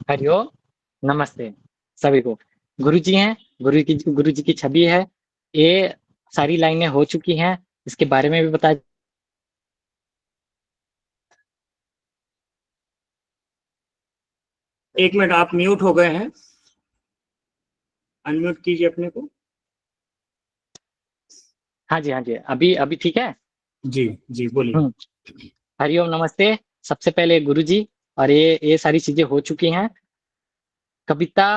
हरिओम, नमस्ते सभी को। गुरुजी हैं, गुरुजी की छवि है। ये सारी लाइनें हो चुकी हैं, इसके बारे में भी बता। एक मिनट, आप म्यूट हो गए हैं। अनम्यूट कीजिए अपने को। हाँ जी, हाँ जी, अभी अभी ठीक है। जी जी, बोलिए। हरिओम, नमस्ते। सबसे पहले गुरुजी, और ये सारी चीजें हो चुकी हैं। कविता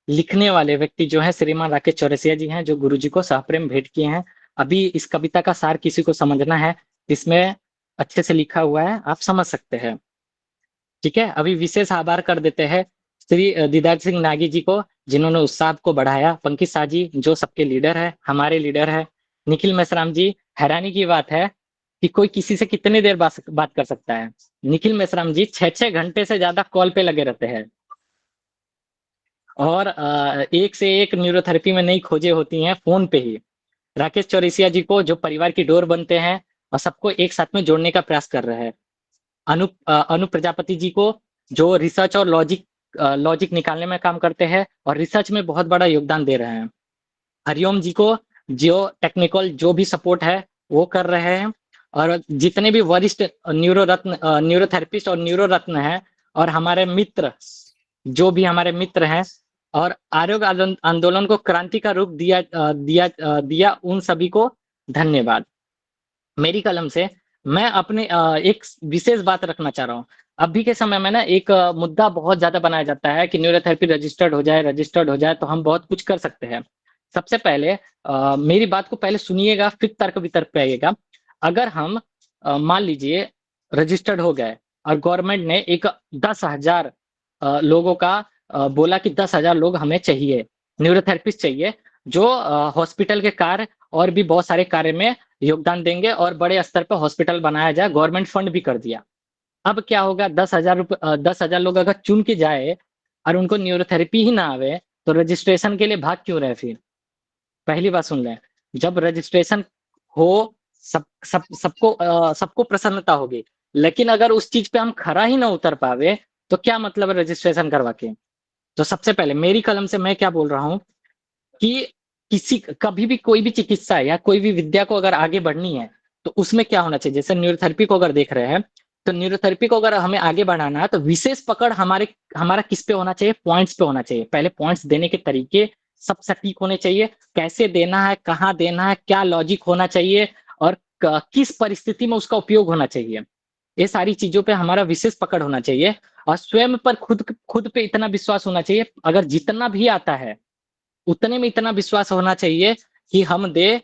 लिखने वाले व्यक्ति जो है श्रीमान राकेश चौरसिया जी हैं, जो गुरुजी को सहप्रेम भेंट किए हैं। अभी इस कविता का सार किसी को समझना है, इसमें अच्छे से लिखा हुआ है, आप समझ सकते हैं। ठीक है, अभी विशेष आभार कर देते हैं श्री दीदार सिंह नागी जी को, जिन्होंने उत्साह को बढ़ाया। पंकज शाह जी, जो सबके लीडर है, हमारे लीडर है। निखिल मेश्राम जी, हैरानी की बात है कि कोई किसी से कितनी देर बात कर सकता है। निखिल मेश्राम जी 6-6 घंटे से ज्यादा कॉल पे लगे रहते हैं, और एक से एक न्यूरोथेरेपी में नई खोजें होती हैं फोन पे ही। राकेश चौरसिया जी को, जो परिवार की डोर बनते हैं और सबको एक साथ में जोड़ने का प्रयास कर रहे हैं। अनु प्रजापति जी को, जो रिसर्च और लॉजिक निकालने में काम करते हैं और रिसर्च में बहुत बड़ा योगदान दे रहे हैं। हरिओम जी को, जो टेक्निकल जो भी सपोर्ट है वो कर रहे हैं। और जितने भी वरिष्ठ न्यूरोथेरेपिस्ट और न्यूरो रत्न हैं, और हमारे मित्र, जो भी हमारे मित्र हैं, और आरोग्य आंदोलन को क्रांति का रूप दिया, उन सभी को धन्यवाद। मेरी कलम से मैं अपने एक विशेष बात रखना चाह रहा हूँ। अभी के समय में ना एक मुद्दा बहुत ज्यादा बनाया जाता है कि न्यूरोथेरेपी रजिस्टर्ड हो जाए तो हम बहुत कुछ कर सकते हैं। सबसे पहले मेरी बात को पहले सुनिएगा, फिर तर्क वितर्क पे आइएगा। अगर हम मान लीजिए रजिस्टर्ड हो गए, और गवर्नमेंट ने एक 10,000 लोगों का बोला कि 10,000 लोग हमें चाहिए, न्यूरोथेरेपिस्ट चाहिए, जो हॉस्पिटल के कार्य और भी बहुत सारे कार्य में योगदान देंगे, और बड़े स्तर पर हॉस्पिटल बनाया जाए, गवर्नमेंट फंड भी कर दिया। अब क्या होगा, 10,000 लोग अगर चुन के जाए और उनको न्यूरोथेरेपी ही ना आवे, तो रजिस्ट्रेशन के लिए भाग क्यों रहे फिर? पहली बात सुन लें। जब रजिस्ट्रेशन हो, सबको प्रसन्नता होगी। लेकिन अगर उस चीज पे हम खरा ही ना उतर पावे, तो क्या मतलब है रजिस्ट्रेशन करवा के? तो सबसे पहले मेरी कलम से मैं क्या बोल रहा हूँ कि किसी कभी भी कोई भी चिकित्सा या कोई भी विद्या को अगर आगे बढ़नी है, तो उसमें क्या होना चाहिए। जैसे न्यूरोथेरेपी को अगर देख रहे हैं, तो न्यूरोथेरेपी को अगर हमें आगे बढ़ाना है, तो विशेष पकड़ हमारा किस पे होना चाहिए? पॉइंट्स पे होना चाहिए। पहले पॉइंट्स देने के तरीके सब सटीक होने चाहिए। कैसे देना है, कहाँ देना है, क्या लॉजिक होना चाहिए, और किस परिस्थिति में उसका उपयोग होना चाहिए, ये सारी चीजों पे हमारा विशेष पकड़ होना चाहिए। और स्वयं पर खुद खुद पे इतना विश्वास होना चाहिए, अगर जितना भी आता है उतने में इतना विश्वास होना चाहिए कि हम दे,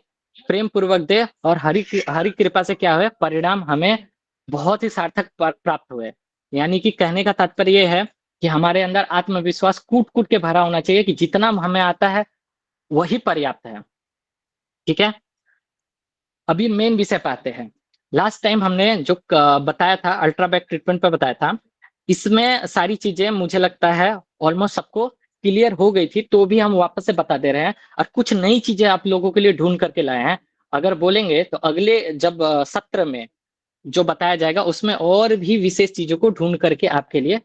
प्रेम पूर्वक दे, और हरि कृपा से क्या हुए, परिणाम हमें बहुत ही सार्थक प्राप्त हुए। यानी कि कहने का तात्पर्य यह है कि हमारे अंदर आत्मविश्वास कूट कूट के भरा होना चाहिए कि जितना हमें आता है वही पर्याप्त है। ठीक है, अभी मेन विषय पे आते हैं। लास्ट टाइम हमने जो बताया था, अल्ट्राबैक ट्रीटमेंट पे बताया था, इसमें सारी चीजें मुझे लगता है ऑलमोस्ट सबको क्लियर हो गई थी, तो भी हम वापस से बता दे रहे हैं, और कुछ नई चीजें आप लोगों के लिए ढूंढ करके लाए हैं। अगर बोलेंगे तो अगले जब सत्र में जो बताया जाएगा, उसमें और भी विशेष चीजों को ढूंढ करके आपके लिए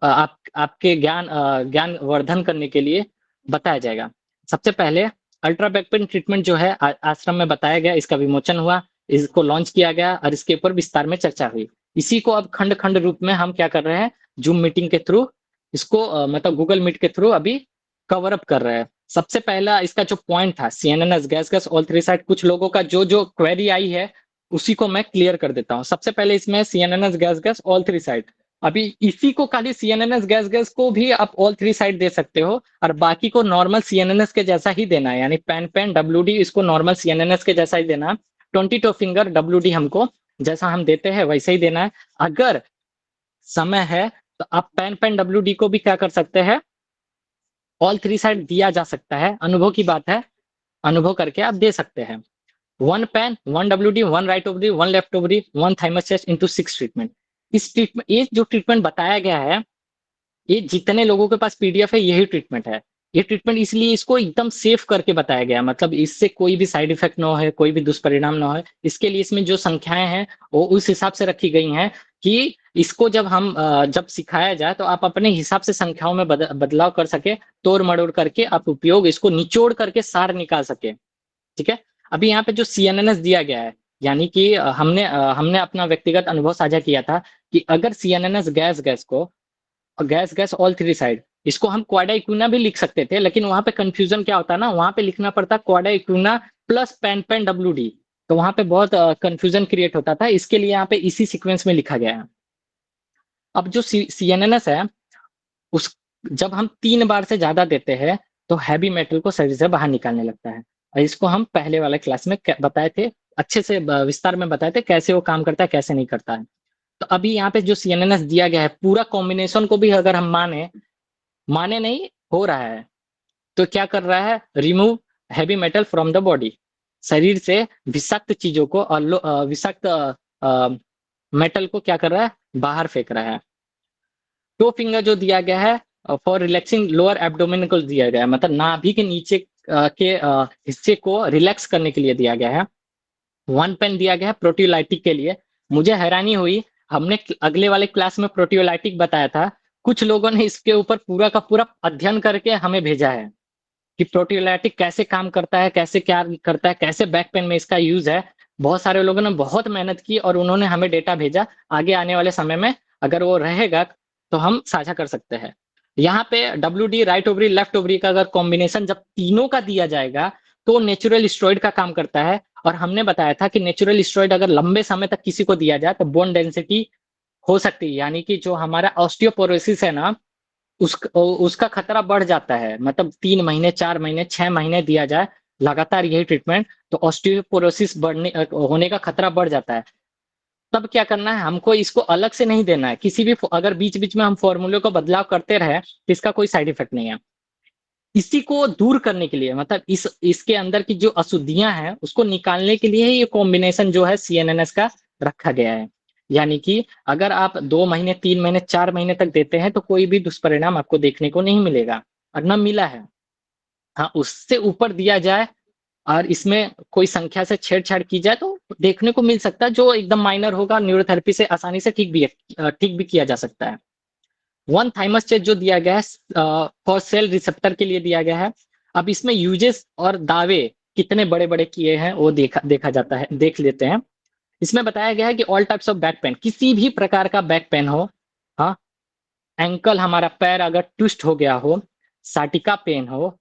आपके ज्ञान वर्धन करने के लिए बताया जाएगा। सबसे पहले अल्ट्रा बैकपेन ट्रीटमेंट जो है आश्रम में बताया गया, इसका विमोचन हुआ, इसको लॉन्च किया गया, और इसके ऊपर विस्तार में चर्चा हुई। इसी को अब खंड खंड रूप में हम क्या कर रहे हैं, जूम मीटिंग के थ्रू इसको मतलब गूगल मीट के थ्रू अभी कवर अप कर रहे हैं। सबसे पहला इसका जो पॉइंट था, CNNS gas gas all three side, कुछ लोगों का जो जो क्वेरी आई है उसी को मैं क्लियर कर देता हूँ। सबसे पहले इसमें CNNS gas gas all three side, अभी इसी को खाली सीएनएनएस गैस गैस को भी आप ऑल थ्री साइड दे सकते हो, और बाकी को नॉर्मल सीएनएनएस के जैसा ही देना है। यानी पेन पेन डब्ल्यूडी, इसको नॉर्मल सीएनएनएस के जैसा ही देना है। 22 फिंगर डब्ल्यूडी हमको जैसा हम देते हैं वैसे ही देना है। अगर समय है तो आप पेन पेन डब्ल्यूडी को भी क्या कर सकते हैं, ऑल थ्री साइड दिया जा सकता है। अनुभव की बात है, अनुभव करके आप दे सकते हैं। One pen, one WD, one right ovary, one left ovary, one thymus chest into 6 treatment. इस ट्रीटमेंट, ये जो ट्रीटमेंट बताया गया है, ये जितने लोगों के पास पीडीएफ है यही ट्रीटमेंट है। ये ट्रीटमेंट इसलिए इसको एकदम सेफ करके बताया गया, मतलब इससे कोई भी साइड इफेक्ट ना हो, कोई भी दुष्परिणाम ना हो। इसके लिए इसमें जो संख्याएं हैं वो उस हिसाब से रखी गई हैं कि इसको जब हम जब सिखाया जाए तो आप अपने हिसाब से संख्याओं में बदलाव कर सके, तोड़ मड़ोड़ करके आप उपयोग इसको निचोड़ करके सार निकाल सके। ठीक है। अभी यहाँ पे जो सीएनएनएस दिया गया है, यानी कि हमने अपना व्यक्तिगत अनुभव साझा किया था कि अगर सीएनएनएस गैस गैस को gas gas all three side, इसको हम क्वाडा इक्विना भी लिख सकते थे, लेकिन वहां पे कंफ्यूजन क्या होता है ना, वहां पे लिखना पड़ता cauda equina plus pain pain W D, तो वहां पे बहुत कंफ्यूजन क्रिएट होता था। इसके लिए यहाँ पे इसी सीक्वेंस में लिखा गया है। अब जो सीएनएनएस है, उस जब हम 3 बार से ज्यादा देते हैं तो हैवी मेटल को शरीर से बाहर निकालने लगता है। और इसको हम पहले वाले क्लास में बताए थे, अच्छे से विस्तार में बताए थे कैसे वो काम करता है कैसे नहीं करता है। तो अभी यहाँ पे जो सीएनएनएस दिया गया है, पूरा कॉम्बिनेशन को भी अगर हम माने माने नहीं हो रहा है, तो क्या कर रहा है, remove heavy metal from the body, शरीर से विषाक्त चीजों को और विषाक्त मेटल को क्या कर रहा है, बाहर फेंक रहा है। टो फिंगर जो दिया गया है फॉर रिलैक्सिंग लोअर एब्डोमेन को दिया गया है, मतलब नाभि के नीचे के हिस्से को रिलैक्स करने के लिए दिया गया है। 1 पेन दिया गया है प्रोटियोलाइटिक के लिए। मुझे हैरानी हुई, हमने अगले वाले क्लास में प्रोटियोलाइटिक बताया था, कुछ लोगों ने इसके ऊपर पूरा का पूरा अध्ययन करके हमें भेजा है कि प्रोटियोलाइटिक कैसे काम करता है, कैसे क्या करता है, कैसे बैक पेन में इसका यूज है। बहुत सारे लोगों ने बहुत मेहनत की और उन्होंने हमें डेटा भेजा। आगे आने वाले समय में अगर वो रहेगा तो हम साझा कर सकते हैं। यहाँ पे W D right ovary left ovary का अगर कॉम्बिनेशन जब तीनों का दिया जाएगा तो नेचुरल स्टेरॉइड का काम करता है। और हमने बताया था कि नेचुरल स्टेरॉइड अगर लंबे समय तक किसी को दिया जाए तो बोन डेंसिटी हो सकती है, यानी कि जो हमारा ऑस्टियोपोरोसिस है ना, उसका खतरा बढ़ जाता है। मतलब 3 महीने 4 महीने 6 महीने दिया जाए लगातार यही ट्रीटमेंट, तो ऑस्टियोपोरोसिस बढ़ने होने का खतरा बढ़ जाता है। तब क्या करना है, हमको इसको अलग से नहीं देना है, किसी भी अगर बीच बीच में हम फॉर्मूले को बदलाव करते रहे तो इसका कोई साइड इफेक्ट नहीं है। इसी को दूर करने के लिए, मतलब इसके अंदर की जो अशुद्धियां हैं उसको निकालने के लिए ये कॉम्बिनेशन जो है सीएनएनएस का रखा गया है। यानी कि अगर आप 2 महीने 3 महीने 4 महीने तक देते हैं तो कोई भी दुष्परिणाम आपको देखने को नहीं मिलेगा और न मिला है। हाँ, उससे ऊपर दिया जाए और इसमें कोई संख्या से छेड़छाड़ की जाए तो देखने को मिल सकता है, जो एकदम माइनर होगा, न्यूरोथेरेपी से आसानी से ठीक भी किया जा सकता है। 1 थाइमस चेस्ट जो दिया गया है फॉर सेल रिसेप्टर के लिए दिया गया है। अब इसमें यूजेस और दावे कितने बड़े बड़े किए हैं वो देखा जाता है, देख लेते हैं। इसमें बताया गया है कि all types of back pain, किसी भी प्रकार का बैक पेन हो, हाँ, एंकल हमारा पैर अगर ट्विस्ट हो गया हो, साटिका पेन हो,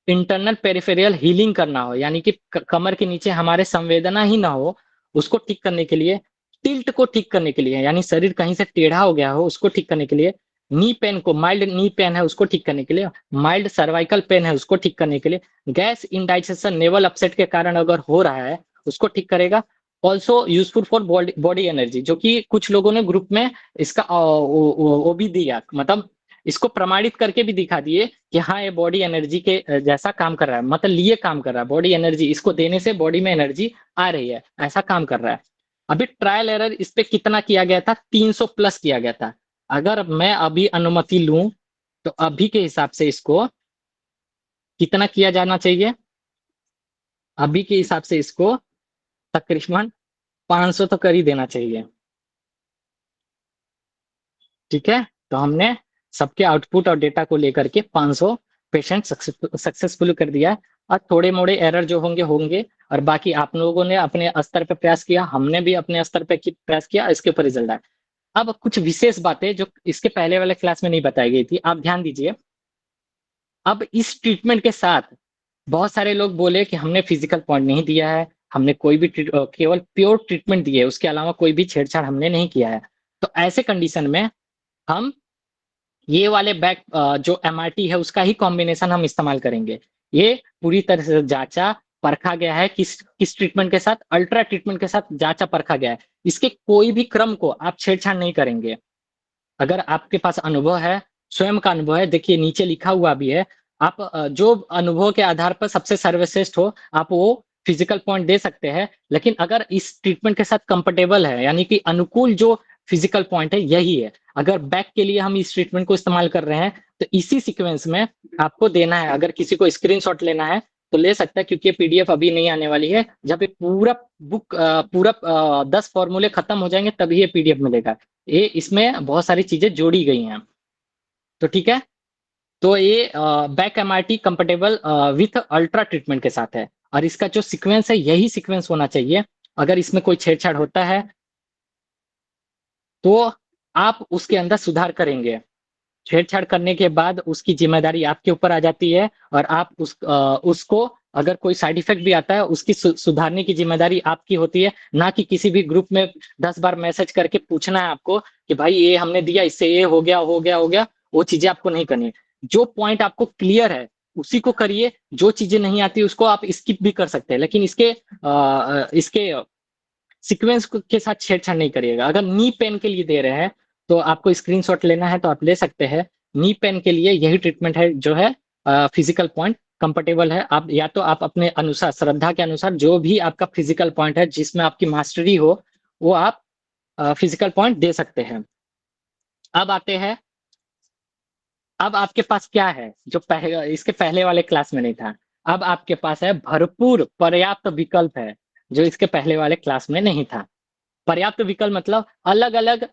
इंटरनल पेरिफेरियल हीलिंग करना हो, यानी कि कमर के नीचे हमारे संवेदना ही ना हो, उसको ठीक करने के लिए, टिल्ट को ठीक करने के लिए, यानी शरीर कहीं से टेढ़ा हो गया हो उसको ठीक करने के लिए, नी पेन को, माइल्ड नी पेन है उसको ठीक करने के लिए, माइल्ड सर्वाइकल पेन है उसको ठीक करने के लिए, गैस इंडाइजेशन नेवल अपसेट के कारण अगर हो रहा है उसको ठीक करेगा। Also useful for body energy, जो कि कुछ लोगों ने ग्रुप में इसका वो भी दिया, मतलब इसको प्रमाणित करके भी दिखा दिए कि हाँ ये बॉडी एनर्जी के जैसा काम कर रहा है, मतलब लिए काम कर रहा है, बॉडी एनर्जी इसको देने से बॉडी में एनर्जी आ रही है, ऐसा काम कर रहा है। अभी ट्रायल एरर इस पे कितना किया गया था, 300 प्लस किया गया था। अगर मैं अभी अनुमति लूं तो अभी के हिसाब से इसको कितना किया जाना चाहिए, अभी के हिसाब से इसको तकरीबन 500 तो कर ही देना चाहिए। ठीक है, तो हमने सबके आउटपुट और डेटा को लेकर के 500 पेशेंट सक्सेसफुल कर दिया। और थोड़े मोड़े एरर जो होंगे होंगे, और बाकी आप लोगों ने अपने स्तर पे प्रयास किया, हमने भी अपने स्तर पे प्रयास किया, इसके ऊपर रिजल्ट आया। अब कुछ विशेष बातें जो इसके पहले वाले क्लास में नहीं बताई गई थी, आप ध्यान दीजिए। अब इस ट्रीटमेंट के साथ बहुत सारे लोग बोले कि हमने फिजिकल पॉइंट नहीं दिया है, हमने कोई भी केवल प्योर ट्रीटमेंट दी है, उसके अलावा कोई भी छेड़छाड़ हमने नहीं किया है। तो ऐसे कंडीशन में हम ये वाले बैक जो एमआरटी है उसका ही कॉम्बिनेशन हम इस्तेमाल करेंगे। ये पूरी तरह से जांचा परखा गया है, किस ट्रीटमेंट के साथ, अल्ट्रा ट्रीटमेंट के साथ जांचा परखा गया है। इसके कोई भी क्रम को आप छेड़छाड़ नहीं करेंगे। अगर आपके पास अनुभव है, स्वयं का अनुभव है, देखिए नीचे लिखा हुआ भी है, आप जो अनुभव के आधार पर सबसे सर्वश्रेष्ठ हो आप वो फिजिकल पॉइंट दे सकते हैं। लेकिन अगर इस ट्रीटमेंट के साथ कंफर्टेबल है, यानी कि अनुकूल जो फिजिकल पॉइंट है यही है। अगर बैक के लिए हम इस ट्रीटमेंट को इस्तेमाल कर रहे हैं तो इसी सीक्वेंस में आपको देना है। अगर किसी को स्क्रीनशॉट लेना है तो ले सकता है, क्योंकि पीडीएफ अभी नहीं आने वाली है। जब ये पूरा बुक पूरा 10 फॉर्मूले खत्म हो जाएंगे तभी ये पीडीएफ मिलेगा। ये इसमें बहुत सारी चीजें जोड़ी गई हैं। तो ठीक है, तो ये back MRT comfortable with ultra treatment के साथ है, और इसका जो सीक्वेंस है यही सीक्वेंस होना चाहिए। अगर इसमें कोई छेड़छाड़ होता है तो आप उसके अंदर सुधार करेंगे। छेड़छाड़ करने के बाद उसकी जिम्मेदारी आपके ऊपर आ जाती है, और आप उसको अगर कोई साइड इफेक्ट भी आता है उसकी सुधारने की जिम्मेदारी आपकी होती है, ना कि किसी भी ग्रुप में 10 बार मैसेज करके पूछना है आपको कि भाई ये हमने दिया, इससे ये हो गया हो गया हो गया। वो चीजें आपको नहीं करनी है। जो पॉइंट आपको क्लियर है उसी को करिए, जो चीजें नहीं आती उसको आप स्किप भी कर सकते हैं, लेकिन इसके सीक्वेंस के साथ छेड़छाड़ नहीं करिएगा। अगर नी पेन के लिए दे रहे हैं तो आपको स्क्रीनशॉट लेना है तो आप ले सकते हैं। नी पेन के लिए यही ट्रीटमेंट है जो है फिजिकल पॉइंट कंफर्टेबल है। आप या तो आप अपने अनुसार, श्रद्धा के अनुसार, जो भी आपका फिजिकल पॉइंट है जिसमें आपकी मास्टरी हो वो आप फिजिकल पॉइंट दे सकते हैं। अब आते हैं, अब आपके पास क्या है जो इसके पहले वाले क्लास में नहीं था। अब आपके पास है भरपूर पर्याप्त विकल्प है जो इसके पहले वाले क्लास में नहीं था। पर्याप्त विकल्प मतलब अलग अलग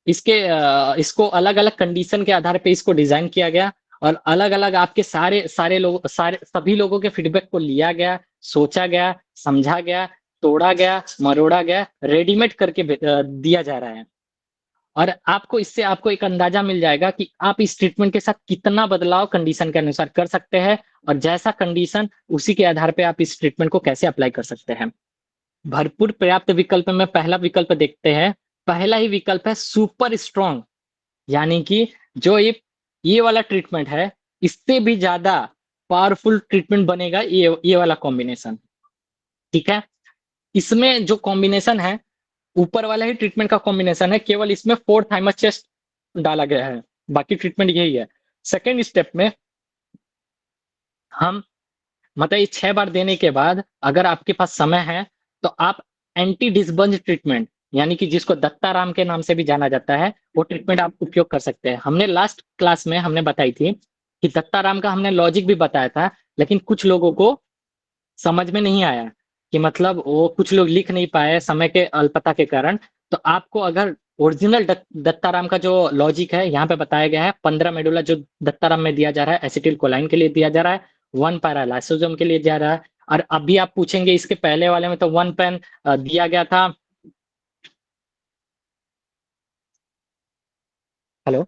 इसको अलग अलग कंडीशन के आधार पे इसको डिजाइन किया गया, और अलग अलग आपके सारे सारे लोग सारे सभी लोगों के फीडबैक को लिया गया, सोचा गया, समझा गया, तोड़ा गया, मरोड़ा गया, रेडीमेड करके दिया जा रहा है। और आपको इससे आपको एक अंदाजा मिल जाएगा कि आप इस ट्रीटमेंट के साथ कितना बदलाव कंडीशन के अनुसार कर सकते हैं, और जैसा कंडीशन उसी के आधार पे आप इस ट्रीटमेंट को कैसे अप्लाई कर सकते हैं। भरपूर पर्याप्त विकल्प में पहला विकल्प देखते हैं। पहला ही विकल्प है सुपर स्ट्रॉन्ग, यानी कि जो ये वाला ट्रीटमेंट है इससे भी ज्यादा पावरफुल ट्रीटमेंट बनेगा ये वाला कॉम्बिनेशन। ठीक है, इसमें जो कॉम्बिनेशन है ऊपर वाला ही ट्रीटमेंट का कॉम्बिनेशन है, केवल इसमें 4 थाइमस चेस्ट डाला गया है, बाकी ट्रीटमेंट यही है। सेकेंड स्टेप में हम मतलब ये 6 बार देने के बाद अगर आपके पास समय है तो आप एंटी डिसबंज ट्रीटमेंट, यानी कि जिसको दत्ताराम के नाम से भी जाना जाता है, वो ट्रीटमेंट आप उपयोग कर सकते हैं। हमने लास्ट क्लास में हमने बताई थी कि दत्ताराम का हमने लॉजिक भी बताया था, लेकिन कुछ लोगों को समझ में नहीं आया कि मतलब वो कुछ लोग लिख नहीं पाए समय के अल्पता के कारण। तो आपको अगर ओरिजिनल दत्ताराम का जो लॉजिक है यहाँ पे बताया गया है, 15 मेडुला जो दत्ताराम में दिया जा रहा है एसिटिल कोलाइन के लिए दिया जा रहा है, 1 पैरा लाइसोसोम के लिए दिया रहा है। और अभी आप पूछेंगे इसके पहले वाले में तो 1 पेन दिया गया था। हेलो,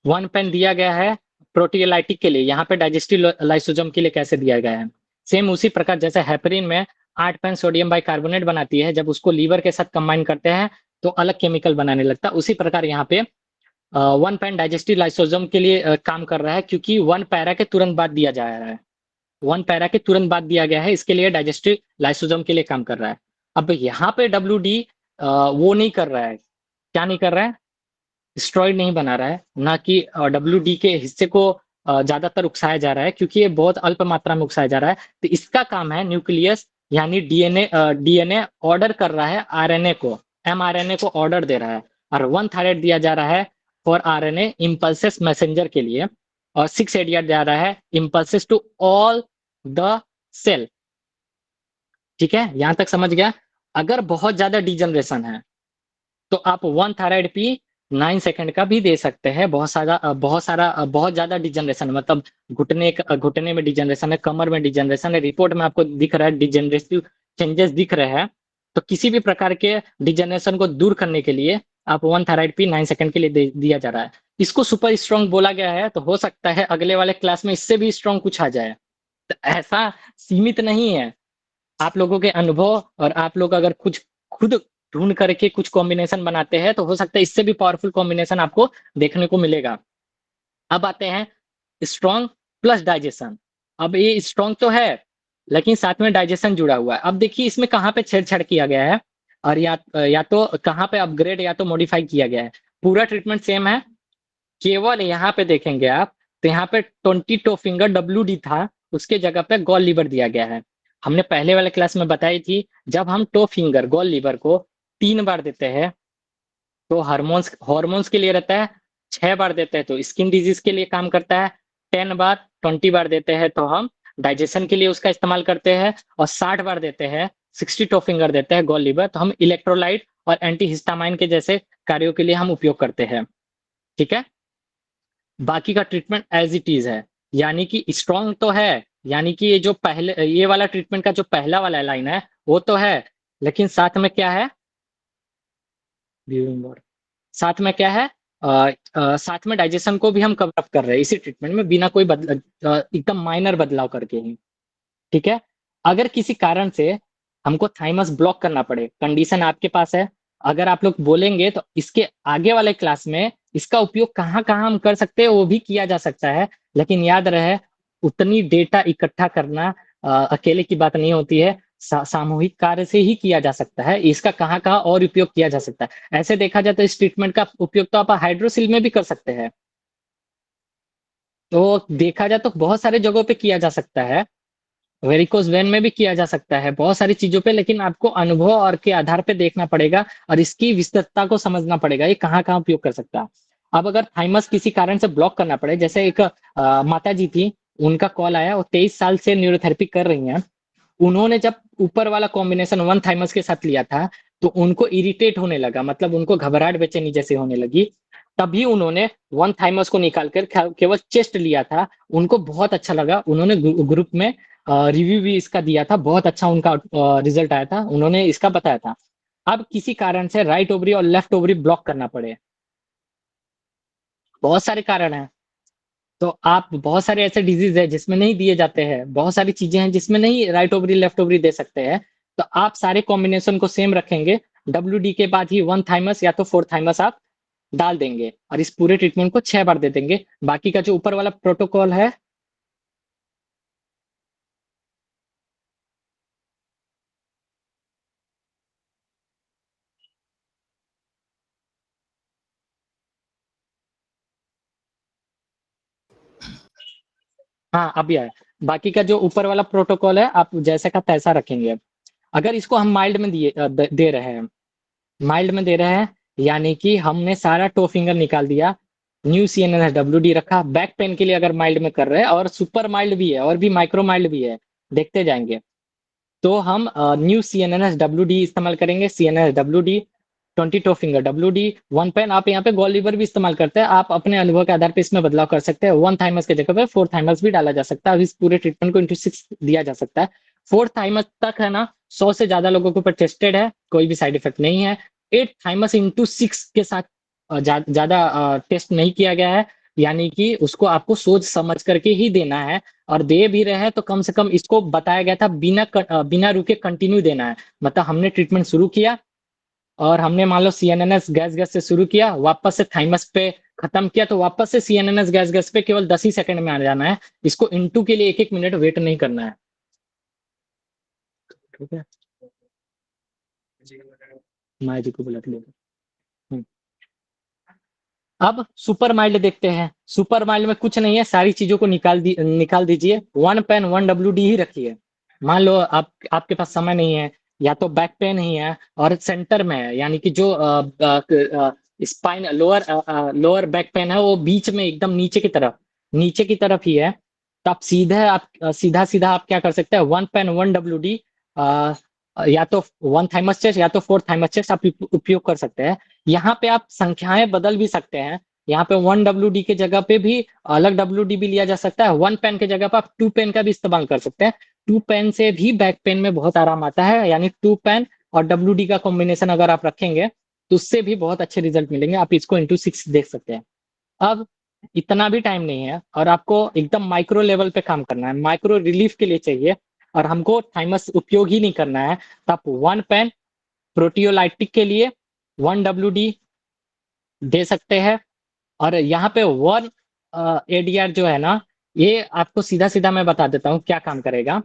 1 पेन दिया गया है प्रोटीलाइटिक के लिए, यहाँ पे डाइजेस्टिव लाइसोजोम के लिए कैसे दिया गया है। सेम उसी प्रकार जैसे हेपरिन में 8 पेन सोडियम बाइकार्बोनेट बनाती है, जब उसको लीवर के साथ कंबाइन करते हैं तो अलग केमिकल बनाने लगता है। उसी प्रकार यहाँ पे 1 पेन डाइजेस्टिव लाइसोजोम के लिए काम कर रहा है, क्योंकि 1 पैरा के तुरंत बाद दिया जा रहा है। 1 पैरा के तुरंत बाद दिया गया है, इसके लिए डाइजेस्टिव लाइसोजोम के लिए काम कर रहा है। अब यहाँ पे WD वो नहीं कर रहा है। क्या नहीं कर रहा है? स्टेरॉइड नहीं बना रहा है, ना कि WD के हिस्से को ज्यादातर उकसाया जा रहा है, क्योंकि ये बहुत अल्प मात्रा में उकसाया जा रहा है। तो इसका काम है न्यूक्लियस यानी डीएनए ऑर्डर कर रहा है आरएनए को, mRNA को ऑर्डर दे रहा है। और 1 थायराइड दिया जा रहा है फॉर आरएनए इम्पल्सेस मैसेंजर के लिए, और 6 एडियर जा रहा है impulses to all the cell. ठीक है, यहां तक समझ गया। अगर बहुत ज्यादा डिजनरेशन है तो आप 1 थायराइड पी 9 सेकंड का भी दे सकते हैं। बहुत ज्यादा डिजनरेशन मतलब घुटने में डिजनरेशन है, कमर में डिजनरेशन है, रिपोर्ट में आपको दिख रहा है डिजनरेटिव चेंजेस दिख रहे हैं, तो किसी भी प्रकार के डिजनरेशन को दूर करने के लिए आप 1 थायराइड पी 9 सेकंड के लिए दिया जा रहा है। इसको सुपर स्ट्रॉन्ग बोला गया है, तो हो सकता है अगले वाले क्लास में इससे भी स्ट्रॉन्ग कुछ आ जाए। तो ऐसा सीमित नहीं है, आप लोगों के अनुभव और आप लोग अगर कुछ खुद ढूंढ करके कुछ कॉम्बिनेशन बनाते हैं तो हो सकता है इससे भी पावरफुल कॉम्बिनेशन आपको देखने को मिलेगा। अब आते हैं स्ट्रॉन्ग प्लस डाइजेशन। अब ये स्ट्रॉन्ग तो है लेकिन साथ में डाइजेशन जुड़ा हुआ है। अब देखिए इसमें कहाँ पे छेड़छाड़ किया गया है, और या तो कहाँ पे अपग्रेड या तो मॉडिफाई किया गया है। पूरा ट्रीटमेंट सेम है, केवल यहाँ पे देखेंगे आप तो यहाँ पे 20 टोफिंगर WD था, उसके जगह पे गॉल लीवर दिया गया है। हमने पहले वाले क्लास में बताई थी, जब हम टोफिंगर गॉल लीवर को 3 बार देते हैं तो हार्मोन्स हॉर्मोन्स के लिए रहता है, 6 बार देते हैं तो स्किन डिजीज के लिए काम करता है, 10 बार 20 बार देते हैं तो हम डाइजेशन के लिए उसका इस्तेमाल करते हैं, और 60 बार देते हैं 60 टोफिंगर देते हैं गॉल लीवर तो हम इलेक्ट्रोलाइट और एंटीहिस्टामाइन के जैसे कार्यों के लिए हम उपयोग करते हैं। ठीक है, बाकी का ट्रीटमेंट एज इट इज है, यानी कि स्ट्रॉन्ग तो है, यानी कि ये जो पहले ये वाला ट्रीटमेंट का जो पहला वाला लाइन है वो तो है, लेकिन साथ में क्या है, साथ में क्या है, साथ में डाइजेशन को भी हम कवर अप कर रहे हैं इसी ट्रीटमेंट में, बिना कोई एकदम माइनर बदलाव करके ही। ठीक है, अगर किसी कारण से हमको थाइमस ब्लॉक करना पड़े, कंडीशन आपके पास है, अगर आप लोग बोलेंगे तो इसके आगे वाले क्लास में इसका उपयोग कहाँ कहाँ हम कर सकते हैं वो भी किया जा सकता है, लेकिन याद रहे उतनी डेटा इकट्ठा करना अकेले की बात नहीं होती है, सामूहिक कार्य से ही किया जा सकता है, इसका कहाँ कहाँ और उपयोग किया जा सकता है। ऐसे देखा जाए तो इस ट्रीटमेंट का उपयोग तो आप हाइड्रोसिल में भी कर सकते हैं, तो देखा जाए तो बहुत सारे जगहों पे किया जा सकता है, वेरिकोस वेन में भी किया जा सकता है, बहुत सारी चीजों पे, लेकिन आपको अनुभव और के आधार पे देखना पड़ेगा और इसकी विस्तृतता को समझना पड़ेगा, ये कहाँ कहाँ उपयोग कर सकता है। अब अगर थाइमस किसी कारण से ब्लॉक करना पड़े, जैसे एक माता जी थी, उनका कॉल आया, वो 23 साल से न्यूरोथेरेपी कर रही हैं, उन्होंने जब ऊपर वाला कॉम्बिनेशन वन थाइमस के साथ लिया था तो उनको इरिटेट होने लगा, मतलब उनको घबराहट बेचैनी जैसे होने लगी, तभी उन्होंने वन थाइमस को निकाल कर केवल चेस्ट लिया था, उनको बहुत अच्छा लगा, उन्होंने ग्रुप में रिव्यू भी इसका दिया था, बहुत अच्छा उनका रिजल्ट आया था, उन्होंने इसका बताया था। अब किसी कारण से राइट ओवरी और लेफ्ट ओवरी ब्लॉक करना पड़े, बहुत सारे कारण हैं, तो आप बहुत सारे ऐसे डिजीज है जिसमें नहीं दिए जाते हैं, बहुत सारी चीजें हैं जिसमें नहीं राइट ओवरी लेफ्ट ओवरी दे सकते हैं, तो आप सारे कॉम्बिनेशन को सेम रखेंगे, WD के बाद ही वन थाइमस या तो फोर थाइमस आप डाल देंगे और इस पूरे ट्रीटमेंट को 6 बार दे देंगे। बाकी का जो ऊपर वाला प्रोटोकॉल है, हाँ अभी आया, बाकी का जो ऊपर वाला प्रोटोकॉल है आप जैसे का तैसा रखेंगे। अगर इसको हम माइल्ड में दे रहे हैं, माइल्ड में दे रहे हैं, यानी कि हमने सारा टो फिंगर निकाल दिया, न्यू CNNS WD रखा, बैक पेन के लिए अगर माइल्ड में कर रहे हैं, और सुपर माइल्ड भी है और भी माइक्रो माइल्ड भी है, देखते जाएंगे, तो हम न्यू CNNS WD इस्तेमाल करेंगे, CNNS WD 20 toe finger WD, one pen, आप यहाँ पे गॉल लीवर भी इस्तेमाल करते हैं, आप अपने अनुभव के आधार पे इसमें बदलाव कर सकते हैं, वन थाइमस के जगह पे फोर थाइमस भी डाला जा सकता है, अब इस पूरे ट्रीटमेंट को इंटू 6 दिया जा सकता है। फोर थाइमस तक है ना, 100 से ज्यादा लोगों के ऊपर टेस्टेड है, कोई भी साइड इफेक्ट नहीं है। 8 थाइमस इंटू 6 के साथ ज्यादा टेस्ट नहीं किया गया है, यानी कि उसको आपको सोच समझ करके ही देना है, और दे भी रहे हैं तो कम से कम इसको बताया गया था बिना रुके कंटिन्यू देना है, मतलब हमने ट्रीटमेंट शुरू किया और हमने मान लो CNNS गैस गैस से शुरू किया, वापस से थाइमस पे खत्म किया, तो वापस से CNNS गैस गैस पे केवल 10 ही सेकंड में आ जाना है, इसको इंटू के लिए 1 1 मिनट वेट नहीं करना है। ठीक है, माया जी को बुला के लेगा। अब सुपर माइल्ड देखते हैं, सुपर माइल्ड में कुछ नहीं है, सारी चीजों को निकाल दीजिए, वन पेन 1 WD ही रखिए। मान लो आपके पास समय नहीं है, या तो बैक पेन ही है और सेंटर में है, यानी कि जो स्पाइन लोअर बैक पेन है वो बीच में एकदम नीचे की तरफ ही है, तो आप सीधा सीधा आप क्या कर सकते हैं, वन पेन 1 WD, या तो वन थाइमस चेस्ट या तो फोर थाइमस चेस्ट आप उपयोग कर सकते हैं। यहाँ पे आप संख्याएं बदल भी सकते हैं, यहाँ पे 1 WD के जगह पे भी अलग WD भी लिया जा सकता है, वन पेन के जगह पे आप टू पेन का भी इस्तेमाल कर सकते हैं, टू पेन से भी बैक पेन में बहुत आराम आता है, यानी टू पेन और WD का कॉम्बिनेशन अगर आप रखेंगे तो उससे भी बहुत अच्छे रिजल्ट मिलेंगे, आप इसको इंटू 6 देख सकते हैं। अब इतना भी टाइम नहीं है और आपको एकदम माइक्रो लेवल पे काम करना है, माइक्रो रिलीफ के लिए चाहिए, और हमको थाइमस उपयोग ही नहीं करना है, तो आप वन पेन प्रोटियोलाइटिक के लिए 1 WD दे सकते हैं, और यहाँ पे वन ADR जो है ना, ये आपको सीधा सीधा मैं बता देता हूँ क्या काम करेगा।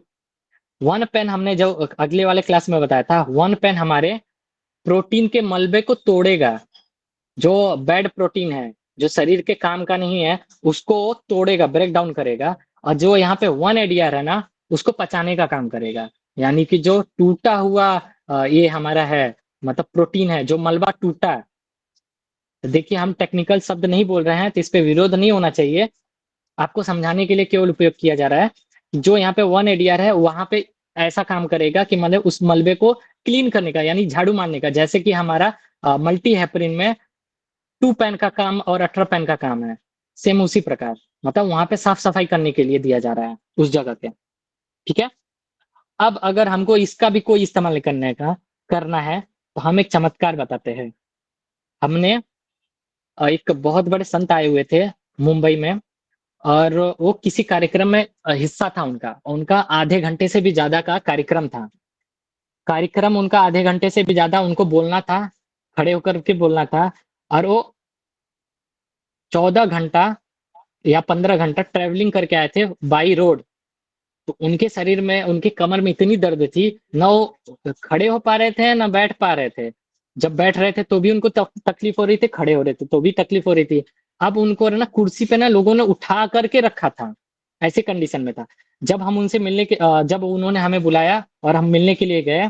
वन पेन हमने जो अगले वाले क्लास में बताया था, वन पेन हमारे प्रोटीन के मलबे को तोड़ेगा, जो बैड प्रोटीन है, जो शरीर के काम का नहीं है उसको तोड़ेगा, ब्रेक डाउन करेगा, और जो यहाँ पे 1 ADR है ना उसको पचाने का काम करेगा। यानी कि जो टूटा हुआ ये हमारा है, मतलब प्रोटीन है, जो मलबा टूटा है। तो देखिए हम टेक्निकल शब्द नहीं बोल रहे हैं तो इस पे विरोध नहीं होना चाहिए, आपको समझाने के लिए केवल उपयोग किया जा रहा है। जो यहाँ पे 1 ADR है वहां पे ऐसा काम करेगा कि मतलब उस मलबे को क्लीन करने का, यानी झाड़ू मारने का, जैसे कि हमारा मल्टी हेपरिन में 2 पेन का काम और 18 पेन का काम है, सेम उसी प्रकार, मतलब वहां पे साफ सफाई करने के लिए दिया जा रहा है उस जगह पे। ठीक है। अब अगर हमको इसका भी कोई इस्तेमाल करना है तो हम एक चमत्कार बताते हैं। हमने एक बहुत बड़े संत आए हुए थे मुंबई में, और वो किसी कार्यक्रम में हिस्सा था उनका, उनका आधे घंटे से भी ज्यादा का कार्यक्रम था। कार्यक्रम उनका आधे घंटे से भी ज्यादा उनको बोलना था, खड़े होकर के बोलना था, और वो 14 घंटा या 15 घंटा ट्रेवलिंग करके आए थे बाई रोड। तो उनके शरीर में, उनके कमर में इतनी दर्द थी, ना वो खड़े हो पा रहे थे ना बैठ पा रहे थे। जब बैठ रहे थे तो भी उनको तकलीफ हो रही थी, खड़े हो रहे थे तो भी तकलीफ हो रही थी। अब उनको ना कुर्सी पे ना लोगों ने उठा करके रखा था, ऐसे कंडीशन में था। जब हम उनसे जब उन्होंने हमें बुलाया और हम मिलने के लिए गए,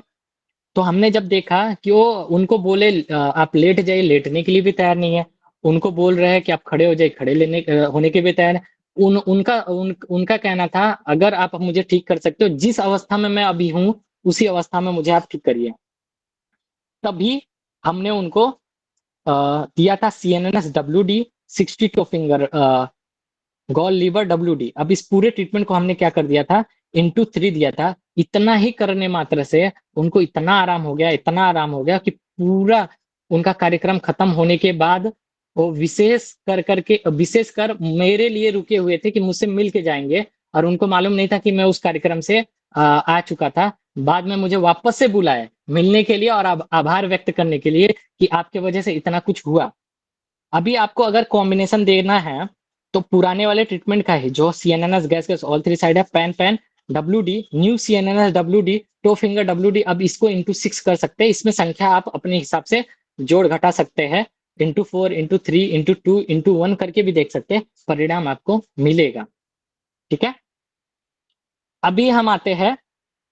तो हमने जब देखा कि वो, उनको बोले आप लेट जाइए, लेटने के लिए भी तैयार नहीं है। उनको बोल रहे हैं कि आप खड़े हो जाइए, होने के भी तैयार है। उनका कहना था, अगर आप मुझे ठीक कर सकते हो, जिस अवस्था में मैं अभी हूँ उसी अवस्था में मुझे आप ठीक करिए। तभी हमने उनको दिया था CNNS-WD 62 finger gall liver WD। अब इस पूरे ट्रीटमेंट को हमने क्या कर दिया था, ×3 दिया था। इतना ही करने मात्र से उनको इतना आराम हो गया, इतना आराम हो गया कि पूरा उनका कार्यक्रम खत्म होने के बाद वो विशेष कर मेरे लिए रुके हुए थे कि मुझसे मिल के जाएंगे। और उनको मालूम नहीं था कि मैं उस कार्यक्रम से आ चुका था। बाद में मुझे वापस से बुलाया मिलने के लिए और आभार व्यक्त करने के लिए कि आपके वजह से इतना कुछ हुआ। अभी आपको अगर कॉम्बिनेशन देना है तो पुराने वाले ट्रीटमेंट का ही, जो CNNS गैस ऑल 3 साइड है, pen pen WD, new CNNS WD, toe finger WD, अब इसको ×6 कर सकते हैं। इसमें संख्या आप अपने हिसाब से जोड़ घटा सकते हैं, ×4, ×3, ×2, ×1 करके भी देख सकते हैं, परिणाम आपको मिलेगा। ठीक है। अभी हम आते हैं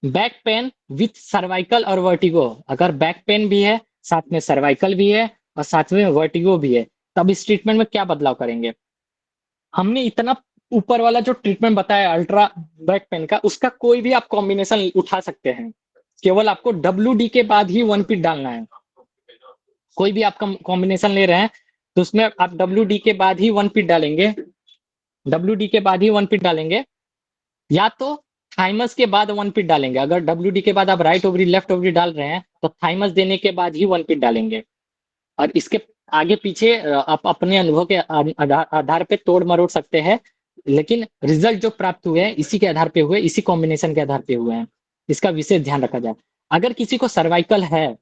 बैक पेन विथ सर्वाइकल और वर्टिगो। अगर बैक पेन भी है, साथ में सर्वाइकल भी है, और साथ में वर्टिगो भी है, तब इस ट्रीटमेंट में क्या बदलाव करेंगे। हमने इतना ऊपर वाला जो ट्रीटमेंट बताया अल्ट्रा बैक पेन का, उसका कोई भी आप कॉम्बिनेशन उठा सकते हैं। केवल आपको WD के बाद ही 1 पीट डालना है। कोई भी आप कॉम्बिनेशन ले रहे हैं तो उसमें आप WD के बाद ही 1 पीट डालेंगे, WD के बाद ही 1 पीट डालेंगे, या तो थाइमस के बाद 1 पीट डालेंगे। अगर WD के बाद आप राइट ओवरी लेफ्ट ओवरी डाल रहे हैं तो थाइमस देने के बाद ही 1 पीट डालेंगे। और इसके आगे पीछे आप अपने अनुभव के आधार पे तोड़ मरोड़ सकते हैं, लेकिन रिजल्ट जो प्राप्त हुए हैं इसी के आधार पे हुए, इसी कॉम्बिनेशन के आधार पे हुए हैं। इसका विशेष ध्यान रखा जाए। अगर किसी को सर्वाइकल है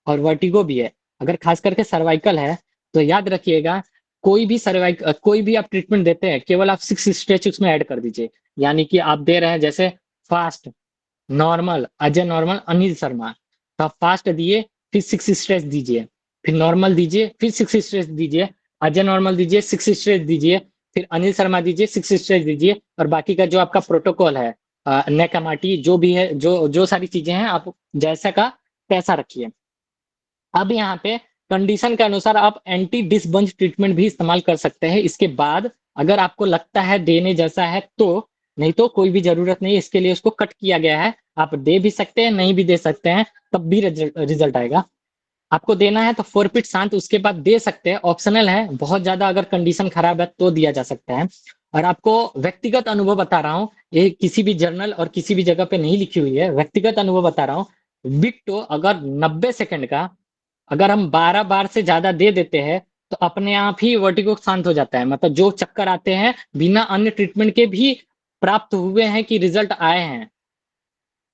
और वर्टिगो भी है, अगर खास करके सर्वाइकल है, तो याद रखिएगा, कोई भी आप ट्रीटमेंट देते हैं, केवल आप 6 स्ट्रेच उसमें ऐड कर दीजिए। यानी कि आप दे रहे हैं जैसे fast, normal Ajay, normal Anil Sharma, तो आप फास्ट दिए, फिर 6 स्ट्रेच दीजिए, फिर नॉर्मल दीजिए, फिर 6 स्ट्रेच दीजिए, अजय नॉर्मल दीजिए, 6 स्ट्रेच दीजिए, फिर अनिल शर्मा दीजिए, 6 स्ट्रेच दीजिए, और बाकी का जो आपका प्रोटोकॉल है, नेकामाटी जो भी है, जो सारी चीजें हैं, आप जैसा का तैसा रखिए। अब यहाँ पे कंडीशन के अनुसार आप एंटी डिसबंज ट्रीटमेंट भी इस्तेमाल कर सकते हैं इसके बाद, अगर आपको लगता है देने जैसा है तो। नहीं तो कोई भी जरूरत नहीं, इसके लिए उसको कट किया गया है। आप दे भी सकते हैं, नहीं भी दे सकते हैं, तब भी रिजल्ट आएगा। आपको देना है तो 4 पीट शांत उसके बाद दे सकते हैं, ऑप्शनल है। बहुत ज्यादा अगर कंडीशन खराब है तो दिया जा सकता है। और आपको व्यक्तिगत अनुभव बता रहा हूँ, ये किसी भी जर्नल और किसी भी जगह पे नहीं लिखी हुई है, व्यक्तिगत अनुभव बता रहा हूँ। विक्टो अगर 90 सेकंड का अगर हम 12 बार से ज्यादा दे देते हैं तो अपने आप ही वर्टिगो शांत हो जाता है। मतलब जो चक्कर आते हैं बिना अन्य ट्रीटमेंट के भी प्राप्त हुए हैं कि रिजल्ट आए हैं,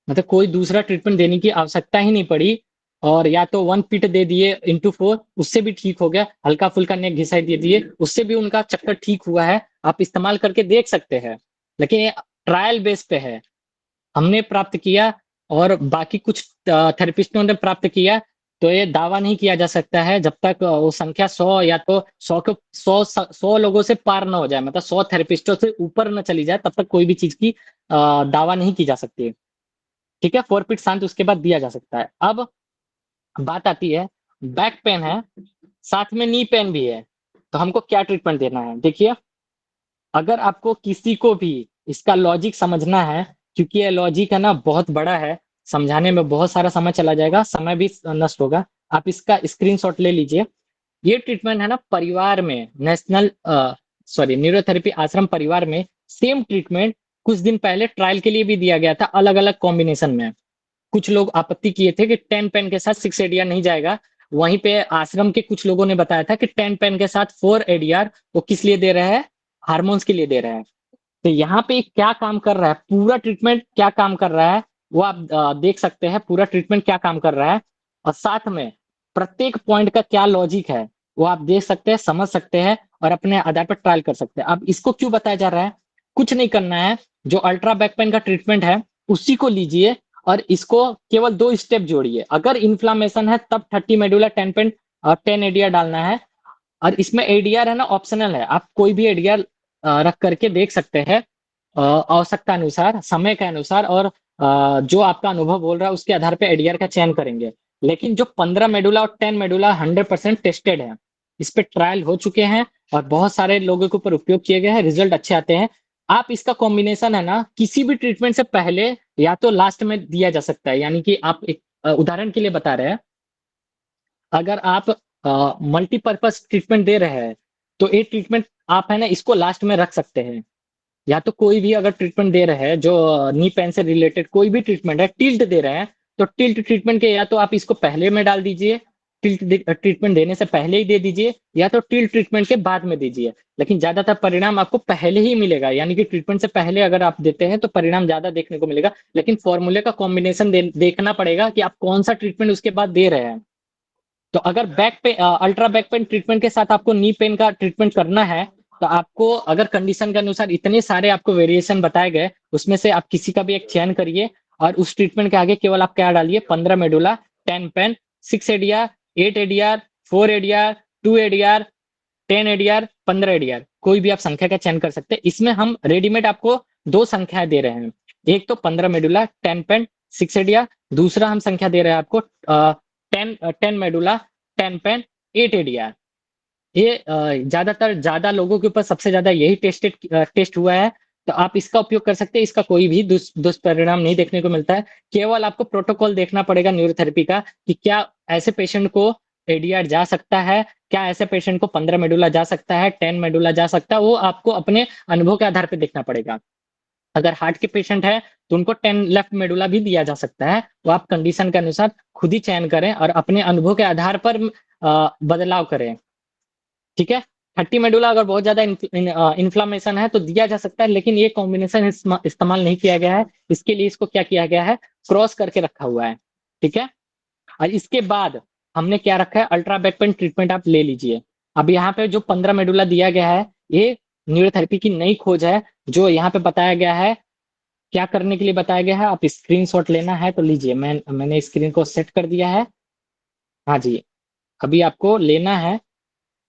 मतलब कोई दूसरा ट्रीटमेंट देने की आवश्यकता ही नहीं पड़ी। और या तो 1 पीट दे दिए ×4, उससे भी ठीक हो गया, हल्का फुल्का नेक घिसाई दे दिए, उससे भी उनका चक्कर ठीक हुआ है। आप इस्तेमाल करके देख सकते हैं, लेकिन ये ट्रायल बेस पे है। हमने प्राप्त किया और बाकी कुछ थेरेपिस्टों ने प्राप्त किया, तो ये दावा नहीं किया जा सकता है जब तक वो संख्या 100 या तो 100 को 100 लोगों से पार ना हो जाए, मतलब 100 थेरेपिस्टों से ऊपर न चली जाए, तब तक कोई भी चीज की दावा नहीं की जा सकती है। ठीक है, फोरफिट शांत उसके बाद दिया जा सकता है। अब बात आती है, बैक पेन है, साथ में नी पेन भी है, तो हमको क्या ट्रीटमेंट देना है? देखिए, अगर आपको किसी को भी इसका लॉजिक समझना है, क्योंकि ये लॉजिक है ना बहुत बड़ा है, समझाने में बहुत सारा समय चला जाएगा, समय भी नष्ट होगा। आप इसका स्क्रीनशॉट ले लीजिए। ये ट्रीटमेंट है ना परिवार में, नेशनल सॉरी न्यूरोथेरेपी आश्रम परिवार में सेम ट्रीटमेंट कुछ दिन पहले ट्रायल के लिए भी दिया गया था, अलग अलग कॉम्बिनेशन में। कुछ लोग आपत्ति किए थे कि 10 पेन के साथ 6 एडीआर नहीं जाएगा। वहीं पे आश्रम के कुछ लोगों ने बताया था कि 10 पेन के साथ 4 एडीआर वो किस लिए दे रहे हैं? हार्मोन्स के लिए दे रहे हैं। तो यहाँ पे क्या काम कर रहा है, पूरा ट्रीटमेंट क्या काम कर रहा है, वो आप देख सकते हैं पूरा ट्रीटमेंट क्या काम कर रहा है, और साथ में प्रत्येक पॉइंट का क्या लॉजिक है वो आप देख सकते हैं, समझ सकते हैं, और अपने आधार पर ट्रायल कर सकते हैं। अब इसको क्यों बताया जा रहा है? कुछ नहीं करना है, जो अल्ट्रा बैक पेन का ट्रीटमेंट है उसी को लीजिए और इसको केवल 2 स्टेप जोड़िए। अगर इन्फ्लामेशन है तब 30 मेडुला 10 पेन और 10 एडीआर डालना है, और इसमें एडीआर है ना ऑप्शनल है, आप कोई भी एडीआर रख करके देख सकते हैं आवश्यकता अनुसार, समय के अनुसार, और जो आपका अनुभव बोल रहा है उसके आधार पे एडीआर का चयन करेंगे। लेकिन जो 15 मेडुला और 10 मेडुला 100% टेस्टेड है, इस पे ट्रायल हो चुके हैं और बहुत सारे लोगों के ऊपर उपयोग किए गए हैं, रिजल्ट अच्छे आते हैं। आप इसका कॉम्बिनेशन है ना किसी भी ट्रीटमेंट से पहले या तो लास्ट में दिया जा सकता है। यानी कि आप एक उदाहरण के लिए बता रहे हैं, अगर आप मल्टीपर्पज ट्रीटमेंट दे रहे हैं तो ये ट्रीटमेंट आप है ना इसको लास्ट में रख सकते हैं। या तो कोई भी अगर ट्रीटमेंट दे रहे हैं जो नी पेन से रिलेटेड कोई भी ट्रीटमेंट है, टिल्ट दे रहे हैं, तो टिल्ट ट्रीटमेंट के या तो आप इसको पहले में डाल दीजिए, टिल्ट ट्रीटमेंट देने से पहले ही दे दीजिए, या तो टिल्ट ट्रीटमेंट के बाद में दीजिए। लेकिन ज्यादातर परिणाम आपको पहले ही मिलेगा, यानी कि ट्रीटमेंट से पहले अगर आप देते हैं तो परिणाम ज्यादा देखने को मिलेगा। लेकिन फॉर्मूले का कॉम्बिनेशन देखना पड़ेगा कि आप कौन सा ट्रीटमेंट उसके बाद दे रहे हैं। तो अगर बैक पे अल्ट्रा बैक पेन ट्रीटमेंट के साथ आपको नी पेन का ट्रीटमेंट करना है, तो आपको अगर कंडीशन के अनुसार इतने सारे आपको वेरिएशन बताए गए, उसमें से आप किसी का भी एक चयन करिए और उस ट्रीटमेंट के आगे केवल आप क्या डालिए? 15 medulla 10 pen 6 ADR 8 ADR 4 ADR 2 ADR 10 ADR 15 ADR, कोई भी आप संख्या का चयन कर सकते हैं। इसमें हम रेडीमेड आपको 2 संख्याएं दे रहे हैं, एक तो 15 मेडुला 10 पेन 6 एडीआर, दूसरा हम संख्या दे रहे हैं आपको 10 मेडुला 10 पेन 8 एडीआर। ये ज्यादा लोगों के ऊपर सबसे ज्यादा यही टेस्ट हुआ है। तो आप इसका उपयोग कर सकते हैं, इसका कोई भी दुष्परिणाम नहीं देखने को मिलता है। केवल आपको प्रोटोकॉल देखना पड़ेगा न्यूरोथेरेपी का कि क्या ऐसे पेशेंट को एडीआर जा सकता है, क्या ऐसे पेशेंट को 15 मेडुला जा सकता है, 10 मेडुला जा सकता है, वो आपको अपने अनुभव के आधार पर देखना पड़ेगा। अगर हार्ट के पेशेंट है तो उनको 10 लेफ्ट मेडुला भी दिया जा सकता है, वो आप कंडीशन के अनुसार खुद ही चयन करें और अपने अनुभव के आधार पर बदलाव करें। ठीक है, 30 मेडुला अगर बहुत ज्यादा इन्फ्लामेशन है तो दिया जा सकता है, लेकिन ये कॉम्बिनेशन इस्तेमाल नहीं किया गया है। इसके लिए इसको क्या किया गया है? क्रॉस करके रखा हुआ है। ठीक है, और इसके बाद हमने क्या रखा है? अल्ट्रा बैक पेन ट्रीटमेंट आप ले लीजिए। अब यहाँ पे जो 15 मेडुला दिया गया है, ये न्यूरोथेरेपी की नई खोज है। जो यहाँ पे बताया गया है, क्या करने के लिए बताया गया है, आप स्क्रीनशॉट लेना है तो लीजिए। मैंने स्क्रीन को सेट कर दिया है। हाँ जी, अभी आपको लेना है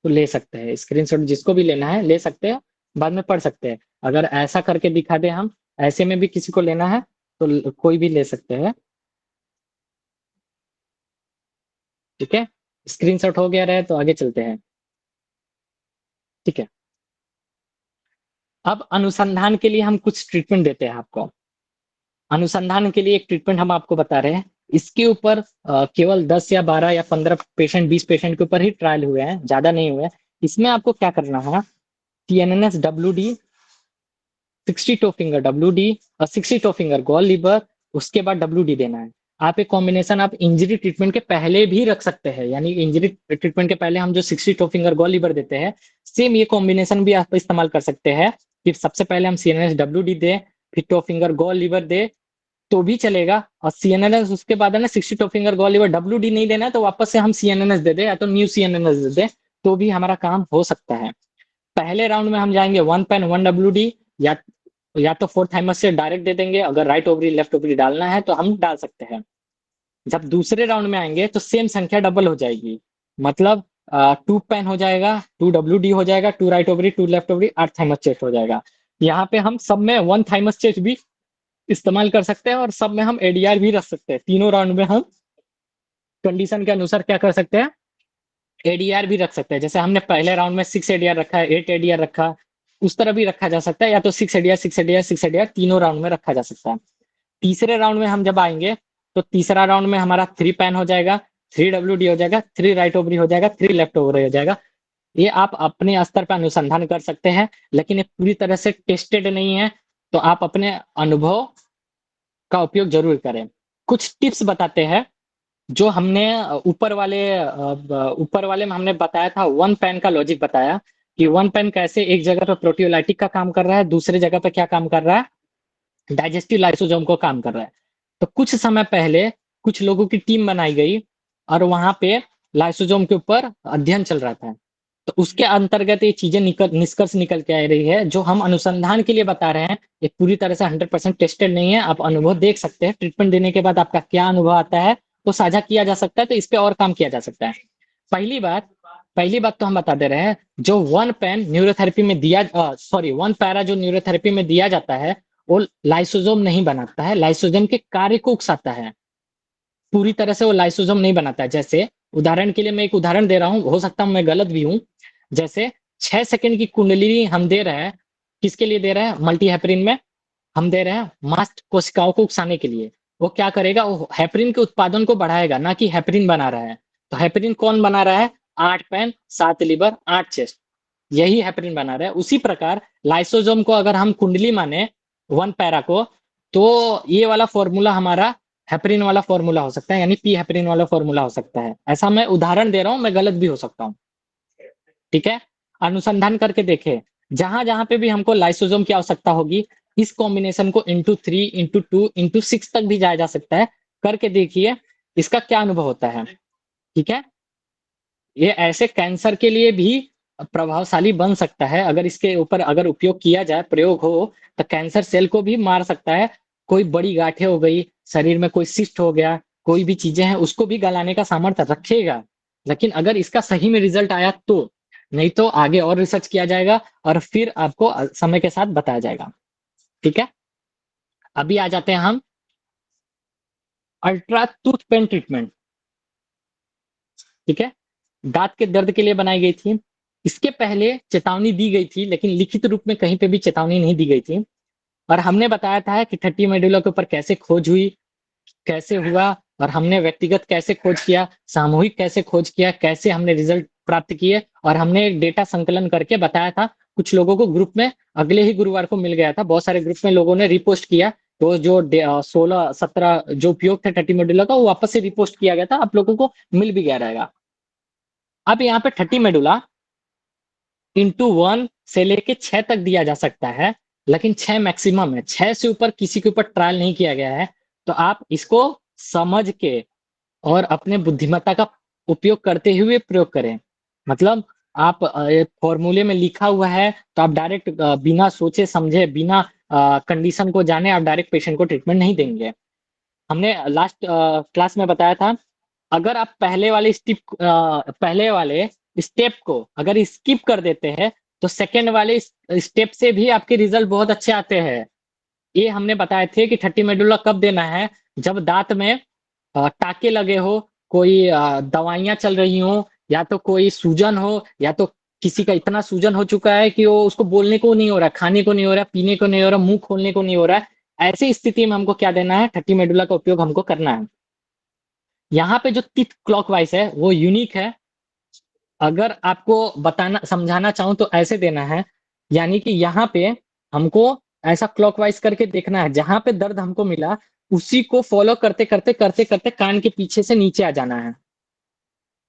तो ले सकते हैं, स्क्रीनशॉट जिसको भी लेना है ले सकते हैं, बाद में पढ़ सकते हैं। अगर ऐसा करके दिखा दे हम, ऐसे में भी किसी को लेना है तो कोई भी ले सकते हैं। ठीक है, स्क्रीनशॉट हो गया रहे तो आगे चलते हैं। ठीक है, अब अनुसंधान के लिए हम कुछ ट्रीटमेंट देते हैं आपको। अनुसंधान के लिए एक ट्रीटमेंट हम आपको बता रहे हैं, इसके ऊपर केवल 10 या 12 या 15 पेशेंट 20 पेशेंट के ऊपर ही ट्रायल हुए हैं, ज्यादा नहीं हुए। इसमें आपको क्या करना है? TNNS WD 60 toe finger WD और 60 टो फिंगर गॉल लीवर, उसके बाद WD देना है। आप एक कॉम्बिनेशन आप इंजरी ट्रीटमेंट के पहले भी रख सकते हैं, यानी इंजरी ट्रीटमेंट के पहले हम जो 60 टो फिंगर गॉल लीवर देते हैं, सेम ये कॉम्बिनेशन भी आप इस्तेमाल कर सकते हैं। फिर सबसे पहले हम CNS WD दे, फिर टो फिंगर गॉल लीवर दे तो भी चलेगा, और CNNS उसके बाद है ना 60 toe finger gall liver WD नहीं देना है तो वापस से हम CNNS दे दे या तो न्यू CNNS दे दे, तो भी हमारा काम हो सकता है। पहले राउंड में हम जाएंगे 1 पेन 1 WD, या तो फोर्थ थाइमस से डायरेक्ट दे देंगे, अगर राइट ओवरी लेफ्ट ओवरी डालना है तो हम डाल सकते हैं। जब दूसरे राउंड में आएंगे तो सेम संख्या डबल हो जाएगी, मतलब 2 पेन हो जाएगा, 2 WD हो जाएगा, 2 right ovary, 2 left ovary, 8 thymus chest हो जाएगा। यहाँ पे हम सब में 1 थाइमस चेस्ट भी इस्तेमाल कर सकते हैं और सब में हम ADR भी रख सकते हैं। तीनों राउंड में हम कंडीशन के अनुसार क्या कर सकते हैं, ADR भी रख सकते हैं। जैसे हमने पहले राउंड में 6 ADR रखा है, 8 ADR रखा, उस तरह भी रखा जा सकता है, या तो 6 ADR 6 ADR 6 ADR तीनों राउंड में रखा जा सकता है। तीसरे राउंड में हम जब आएंगे तो तीसरा राउंड में हमारा 3 पैन हो जाएगा, 3 WD हो जाएगा, 3 राइट ओवरी हो जाएगा, 3 लेफ्ट ओवरी हो जाएगा। ये आप अपने स्तर पर अनुसंधान कर सकते हैं, लेकिन ये पूरी तरह से टेस्टेड नहीं है, तो आप अपने अनुभव का उपयोग जरूर करें। कुछ टिप्स बताते हैं जो हमने ऊपर वाले में हमने बताया था, वन पेन का लॉजिक बताया कि वन पेन कैसे एक जगह पे प्रोटियोलाइटिक का काम कर रहा है, दूसरे जगह पे क्या काम कर रहा है, डाइजेस्टिव लाइसोसोम को काम कर रहा है। तो कुछ समय पहले कुछ लोगों की टीम बनाई गई और वहां पे लाइसोसोम के ऊपर अध्ययन चल रहा था। तो उसके अंतर्गत ये चीजें निष्कर्ष निकल के आ रही है, जो हम अनुसंधान के लिए बता रहे हैं ये पूरी तरह से 100% टेस्टेड नहीं है। आप अनुभव देख सकते हैं, ट्रीटमेंट देने के बाद आपका क्या अनुभव आता है तो साझा किया जा सकता है, तो इस पे और काम किया जा सकता है। पहली बात पहली बात तो हम बता दे रहे हैं, जो वन पेन न्यूरोथेरेपी में दिया सॉरी वन पैरा जो न्यूरोथेरेपी में दिया जाता है वो लाइसोसोम नहीं बनाता है, लाइसोसोम के कार्य को उकसाता है। पूरी तरह से वो लाइसोसोम नहीं बनाता है। जैसे उदाहरण के लिए मैं एक उदाहरण दे रहा हूँ, हो सकता है मैं गलत भी हूँ। जैसे 6 सेकंड की कुंडली हम दे रहे हैं, किसके लिए दे रहे हैं, मल्टी हेपरिन में हम दे रहे हैं मास्ट कोशिकाओं को उकसाने के लिए। वो क्या करेगा, वो हेपरिन के उत्पादन को बढ़ाएगा, ना कि हेपरिन बना रहा है। तो हेपरिन कौन बना रहा है, 8 पैन 7 लिवर 8 चेस्ट, यही हेपरिन बना रहा है। उसी प्रकार लाइसोसोम को अगर हम कुंडली माने वन पैरा को, तो ये वाला फॉर्मूला हमारा हेपरिन वाला फॉर्मूला हो सकता है, यानी पी हेपरिन वाला फॉर्मूला हो सकता है। ऐसा मैं उदाहरण दे रहा हूं, मैं गलत भी हो सकता हूँ। ठीक है, अनुसंधान करके देखे, जहां जहां पे भी हमको लाइसोसोम की आवश्यकता होगी, इस कॉम्बिनेशन को *3 *2 *6 तक भी जाया जा सकता है। करके देखिए इसका क्या अनुभव होता है। ठीक है, ये ऐसे कैंसर के लिए भी प्रभावशाली बन सकता है। अगर इसके ऊपर अगर उपयोग किया जाए, प्रयोग हो, तो कैंसर सेल को भी मार सकता है। कोई बड़ी गांठें हो गई शरीर में, कोई सिस्ट हो गया, कोई भी चीजें हैं उसको भी गलाने का सामर्थ्य रखेगा। लेकिन अगर इसका सही में रिजल्ट आया तो, नहीं तो आगे और रिसर्च किया जाएगा और फिर आपको समय के साथ बताया जाएगा। ठीक है, अभी आ जाते हैं हम अल्ट्रा टूथ पेन ट्रीटमेंट। ठीक है, दांत के दर्द के लिए बनाई गई थी। इसके पहले चेतावनी दी गई थी, लेकिन लिखित रूप में कहीं पे भी चेतावनी नहीं दी गई थी। और हमने बताया था कि 30 मेडुला के ऊपर कैसे खोज हुई, कैसे हुआ, और हमने व्यक्तिगत कैसे खोज किया, सामूहिक कैसे खोज किया, कैसे हमने रिजल्ट प्राप्त किए, और हमने एक डेटा संकलन करके बताया था। कुछ लोगों को ग्रुप में अगले ही गुरुवार को मिल गया था, बहुत सारे ग्रुप में लोगों ने रिपोस्ट किया। तो जो 16-17 जो उपयोग थे 30 मेडुला का, वो वापस से रिपोस्ट किया गया था, आप लोगों को मिल भी गया रहेगा। अब यहाँ पे 30 मेडुला *1 से लेके 6 तक दिया जा सकता है, लेकिन 6 मैक्सिमम है, 6 से ऊपर किसी के ऊपर ट्रायल नहीं किया गया है। तो आप इसको समझ के और अपने बुद्धिमत्ता का उपयोग करते हुए प्रयोग करें। मतलब आप फॉर्मूले में लिखा हुआ है तो आप डायरेक्ट बिना सोचे समझे, बिना कंडीशन को जाने आप डायरेक्ट पेशेंट को ट्रीटमेंट नहीं देंगे। हमने लास्ट क्लास में बताया था, अगर आप पहले वाले स्टेप को अगर स्किप कर देते हैं तो सेकेंड वाले स्टेप से भी आपके रिजल्ट बहुत अच्छे आते हैं। ये हमने बताए थे कि 30 मेडुला कब देना है, जब दांत में टाके लगे हो, कोई दवाइयां चल रही हो, या तो कोई सूजन हो, या तो किसी का इतना सूजन हो चुका है कि वो उसको बोलने को नहीं हो रहा, खाने को नहीं हो रहा, पीने को नहीं हो रहा, मुंह खोलने को नहीं हो रहा है। ऐसी स्थिति में हमको क्या देना है, 30 मेडुला का उपयोग हमको करना है। यहाँ पे जो टिप क्लॉकवाइज है वो यूनिक है। अगर आपको बताना समझाना चाहूँ तो ऐसे देना है, यानी कि यहाँ पे हमको ऐसा क्लॉकवाइज करके देखना है, जहां पे दर्द हमको मिला उसी को फॉलो करते करते करते करते कान के पीछे से नीचे आ जाना है।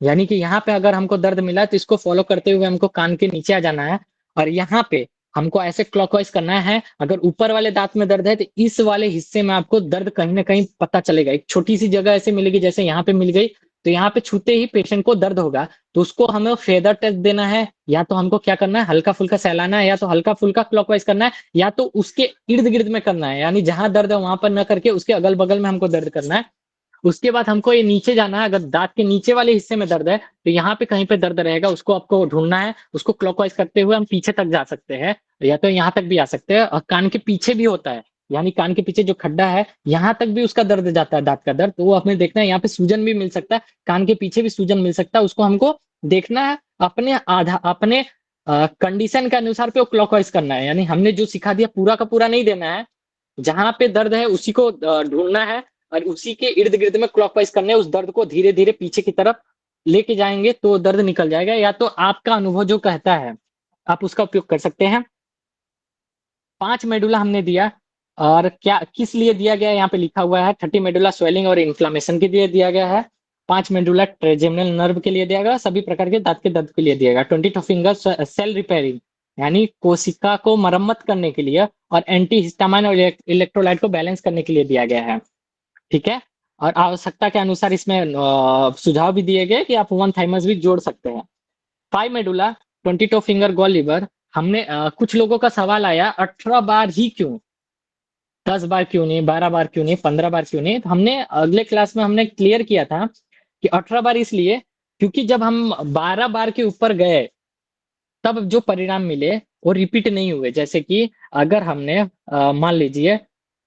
यानी कि यहाँ पे अगर हमको दर्द मिला तो इसको फॉलो करते हुए हमको कान के नीचे आ जाना है, और यहाँ पे हमको ऐसे क्लॉकवाइज करना है। अगर ऊपर वाले दांत में दर्द है तो इस वाले हिस्से में आपको दर्द कहीं ना कहीं पता चलेगा, एक छोटी सी जगह ऐसे मिलेगी, जैसे यहाँ पे मिल गई, तो यहाँ पे छूते ही पेशेंट को दर्द होगा। तो उसको हमें फेदर टेस्ट देना है, या तो हमको क्या करना है, हल्का फुल्का सहलाना है, या तो हल्का फुल्का क्लॉकवाइज करना है, या तो उसके इर्द गिर्द में करना है, यानी जहां दर्द है वहां पर न करके उसके अगल बगल में हमको दर्द करना है। उसके बाद हमको ये नीचे जाना है, अगर दांत के नीचे वाले हिस्से में दर्द है तो यहाँ पे कहीं पे दर्द रहेगा, उसको आपको ढूंढना है। उसको क्लॉकवाइज करते हुए हम पीछे तक जा सकते हैं, या तो यहाँ तक भी आ सकते हैं। और कान के पीछे भी होता है, यानी कान के पीछे जो खड्डा है यहाँ तक भी उसका दर्द जाता है, दांत का दर्द। तो वो हमें देखना है। यहाँ पे सूजन भी मिल सकता है, कान के पीछे भी सूजन मिल सकता है, उसको हमको देखना है। अपने कंडीशन के अनुसार पे वो क्लॉकवाइज करना है, यानी हमने जो सिखा दिया पूरा का पूरा नहीं देना है। जहां पे दर्द है उसी को ढूंढना है, और उसी के इर्द गिर्द में क्लॉकवाइज करना है। उस दर्द को धीरे धीरे पीछे की तरफ लेके जाएंगे तो दर्द निकल जाएगा। या तो आपका अनुभव जो कहता है आप उसका उपयोग कर सकते हैं। 5 मेडुला हमने दिया, और क्या किस लिए दिया गया है यहाँ पे लिखा हुआ है। 30 मेडुला स्वेलिंग और इन्फ्लामेशन के लिए दिया गया है। 5 मेडुला ट्रेजेमिनल नर्व के लिए दिया गया, सभी प्रकार के दांत के दर्द के लिए दिया गया। 22 फिंगर सेल रिपेयरिंग, यानी कोशिका को मरम्मत करने के लिए, और एंटी हिस्टामाइन और इलेक्ट्रोलाइट को बैलेंस करने के लिए दिया गया है। ठीक है। और आवश्यकता के अनुसार इसमें सुझाव भी दिए गए कि आप वन थाइमस भी जोड़ सकते हैं। 5 मेडुला 22 फिंगर गॉल लीवर, हमने कुछ लोगों का सवाल आया 18 बार ही क्यों, 10 बार क्यों नहीं, 12 बार क्यों नहीं, 15 बार क्यों नहीं। तो हमने अगले क्लास में हमने क्लियर किया था कि 18 बार इसलिए क्योंकि जब हम 12 बार के ऊपर गए तब जो परिणाम मिले वो रिपीट नहीं हुए। जैसे कि अगर हमने मान लीजिए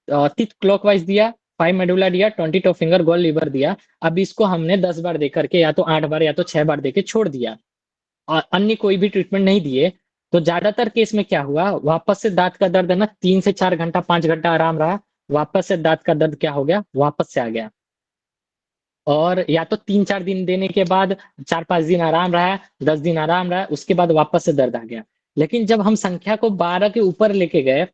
तिथ क्लॉकवाइज दिया, 5 मेडुला दिया, 22 फिंगर गोल लीवर दिया, अब इसको हमने 10 बार दे करके या तो 8 बार या तो 6 बार देके छोड़ दिया, और अन्य कोई भी ट्रीटमेंट नहीं दिए, तो ज्यादातर केस में क्या हुआ, वापस से दांत का दर्द है ना 3 से 4 घंटा 5 घंटा आराम रहा, वापस से दांत का दर्द क्या हो गया, वापस से आ गया। और या तो 3-4 दिन देने के बाद 4-5 दिन आराम रहा, 10 दिन आराम रहा, उसके बाद वापस से दर्द आ गया। लेकिन जब हम संख्या को 12 के ऊपर लेके गए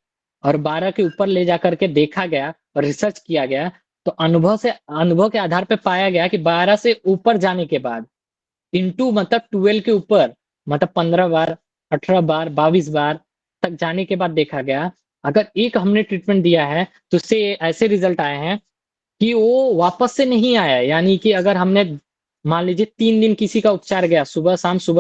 और 12 के ऊपर ले जाकर के देखा गया और रिसर्च किया गया, तो अनुभव के आधार पर पाया गया कि 12 से ऊपर जाने के बाद इंटू मतलब 12 के ऊपर, मतलब 15 बार, 18 बार, 22 बार तक जाने के बाद देखा गया, अगर एक हमने ट्रीटमेंट दिया है तो उससे ऐसे रिजल्ट आए हैं कि वो वापस से नहीं आया। यानी कि अगर हमने मान लीजिए 3 दिन किसी का उपचार गया, सुबह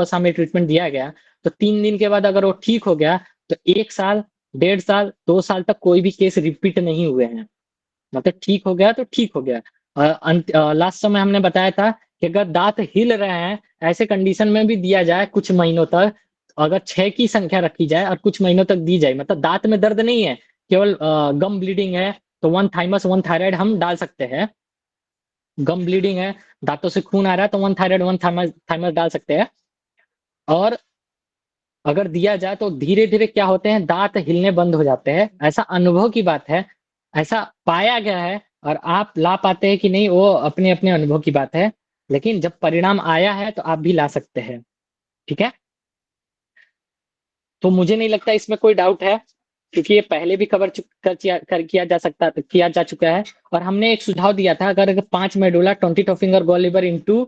शाम ये ट्रीटमेंट दिया गया, तो 3 दिन के बाद अगर वो ठीक हो गया तो 1 साल, 1.5 साल, 2 साल तक कोई भी केस रिपीट नहीं हुए हैं। मतलब ठीक हो गया तो ठीक हो गया। लास्ट समय हमने बताया था कि अगर दांत हिल रहे हैं ऐसे कंडीशन में भी दिया जाए कुछ महीनों तक, अगर 6 की संख्या रखी जाए और कुछ महीनों तक दी जाए, मतलब दांत में दर्द नहीं है, केवल गम ब्लीडिंग है, तो वन थाइमस वन थायराइड हम डाल सकते हैं। गम ब्लीडिंग है, दांतों से खून आ रहा है, तो one thyroid one thymus thymus डाल सकते हैं। और अगर दिया जाए तो धीरे धीरे क्या होते हैं, दांत हिलने बंद हो जाते हैं। ऐसा अनुभव की बात है, ऐसा पाया गया है। और आप ला पाते हैं कि नहीं वो अपने अपने अनुभव की बात है, लेकिन जब परिणाम आया है तो आप भी ला सकते हैं। ठीक है। तो मुझे नहीं लगता इसमें कोई डाउट है, क्योंकि ये पहले भी कवर किया जा सकता, किया जा चुका है। और हमने एक सुझाव दिया था, अगर 5 medulla 22 finger gall liver into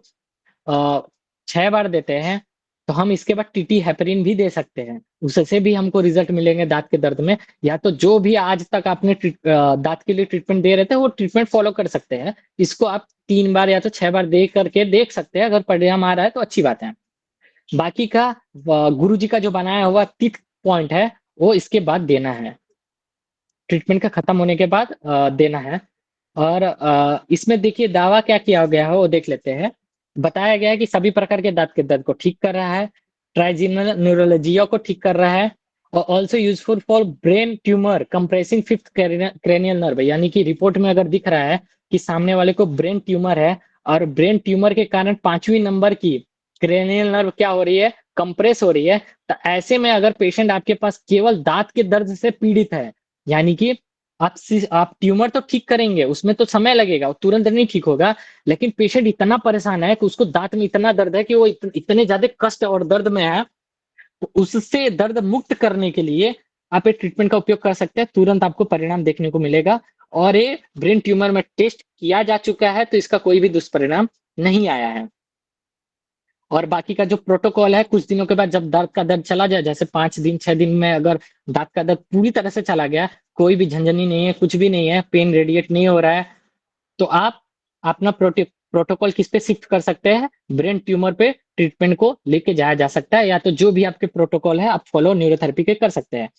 6 बार देते हैं तो हम इसके बाद टीटी हेपरिन भी दे सकते हैं, उससे भी हमको रिजल्ट मिलेंगे दांत के दर्द में। या तो जो भी आज तक आपने दांत के लिए ट्रीटमेंट दे रहे थे वो ट्रीटमेंट फॉलो कर सकते हैं। इसको आप 3 बार या तो 6 बार दे करके देख सकते हैं, अगर परिणाम आ रहा है तो अच्छी बात है। बाकी का गुरु जी का जो बनाया हुआ तिथ पॉइंट है वो इसके बाद देना है, ट्रीटमेंट का खत्म होने के बाद देना है। और इसमें देखिए दावा क्या किया गया है वो देख लेते हैं। बताया गया है कि सभी प्रकार के दांत के दर्द को ठीक कर रहा है, ट्राइजिनल न्यूरोलॉजिया को ठीक कर रहा है, और also useful for brain tumour compressing fifth cranial nerve. यानी कि रिपोर्ट में अगर दिख रहा है कि सामने वाले को ब्रेन ट्यूमर है, और ब्रेन ट्यूमर के कारण 5वीं नंबर की क्रेनियल नर्व क्या हो रही है, कंप्रेस हो रही है, तो ऐसे में अगर पेशेंट आपके पास केवल दांत के दर्द से पीड़ित है, यानी कि आप ट्यूमर तो ठीक करेंगे, उसमें तो समय लगेगा, तुरंत नहीं ठीक होगा, लेकिन पेशेंट इतना परेशान है कि उसको दांत में इतना दर्द है कि वो इतने ज्यादा कष्ट और दर्द में है, तो उससे दर्द मुक्त करने के लिए आप ये ट्रीटमेंट का उपयोग कर सकते हैं, तुरंत आपको परिणाम देखने को मिलेगा। और ये ब्रेन ट्यूमर में टेस्ट किया जा चुका है, तो इसका कोई भी दुष्परिणाम नहीं आया है। और बाकी का जो प्रोटोकॉल है, कुछ दिनों के बाद जब दांत का दर्द चला जाए, जैसे 5 दिन 6 दिन में अगर दांत का दर्द पूरी तरह से चला गया, कोई भी झंझनी नहीं है, कुछ भी नहीं है, पेन रेडिएट नहीं हो रहा है, तो आप अपना प्रोटोकॉल किस पे शिफ्ट कर सकते हैं, ब्रेन ट्यूमर पे ट्रीटमेंट को लेके जाया जा सकता है। या तो जो भी आपके प्रोटोकॉल है आप फॉलो न्यूरोथेरेपी के कर सकते हैं।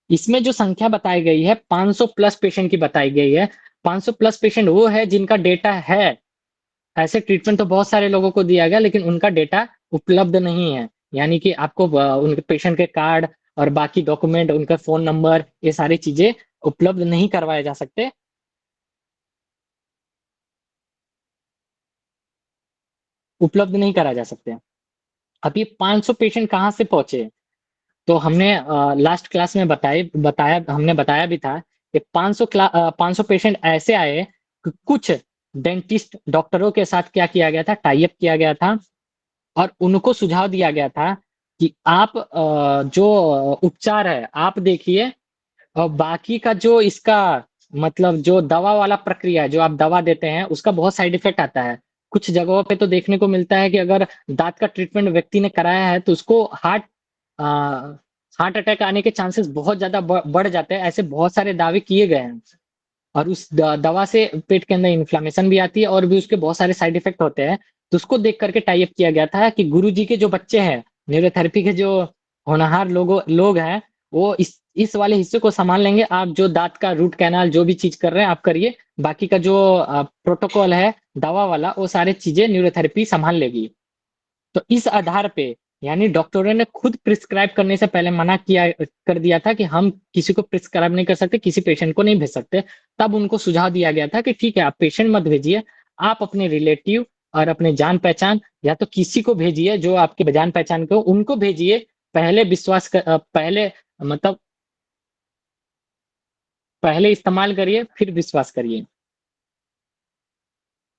इसमें जो संख्या बताई गई है 500 प्लस पेशेंट की बताई गई है, 500 प्लस पेशेंट वो है जिनका डेटा है। ऐसे ट्रीटमेंट तो बहुत सारे लोगों को दिया गया, लेकिन उनका डेटा उपलब्ध नहीं है। यानी कि आपको उनके पेशेंट के कार्ड और बाकी डॉक्यूमेंट, उनका फोन नंबर, ये सारी चीजें उपलब्ध नहीं करवाए जा सकते। उपलब्ध नहीं करा जा सकते। अब ये 500 पेशेंट कहाँ से पहुंचे? तो हमने लास्ट क्लास में बताया हमने बताया भी था कि 500 पेशेंट ऐसे आए कि कुछ डेंटिस्ट डॉक्टरों के साथ क्या किया गया था, टाई अप किया गया था, और उनको सुझाव दिया गया था कि आप जो उपचार है आप देखिए, और बाकी का जो इसका मतलब जो दवा वाला प्रक्रिया है, जो आप दवा देते हैं उसका बहुत साइड इफेक्ट आता है। कुछ जगहों पे तो देखने को मिलता है कि अगर दांत का ट्रीटमेंट व्यक्ति ने कराया है तो उसको हार्ट अटैक आने के चांसेस बहुत ज्यादा बढ़ जाते हैं। ऐसे बहुत सारे दावे किए गए हैं। और उस दवा से पेट के अंदर इन्फ्लामेशन भी आती है और भी उसके बहुत सारे साइड इफेक्ट होते हैं। तो उसको देख करके टाई अप किया गया था कि गुरुजी के जो बच्चे हैं, न्यूरोथेरेपी के जो होनहार लोग हैं, वो इस वाले हिस्से को संभाल लेंगे। आप जो दांत का रूट कैनाल जो भी चीज कर रहे हैं आप करिए, बाकी का जो प्रोटोकॉल है दवा वाला वो सारी चीजें न्यूरोथेरेपी संभाल लेगी। तो इस आधार पे यानी डॉक्टरों ने खुद प्रिस्क्राइब करने से पहले मना किया कर दिया था कि हम किसी को प्रिस्क्राइब नहीं कर सकते, किसी पेशेंट को नहीं भेज सकते। तब उनको सुझाव दिया गया था कि ठीक है आप पेशेंट मत भेजिए, आप अपने रिलेटिव और अपने जान पहचान या तो किसी को भेजिए जो आपके जान पहचान के हो, उनको भेजिए। पहले पहले मतलब पहले इस्तेमाल करिए फिर विश्वास करिए।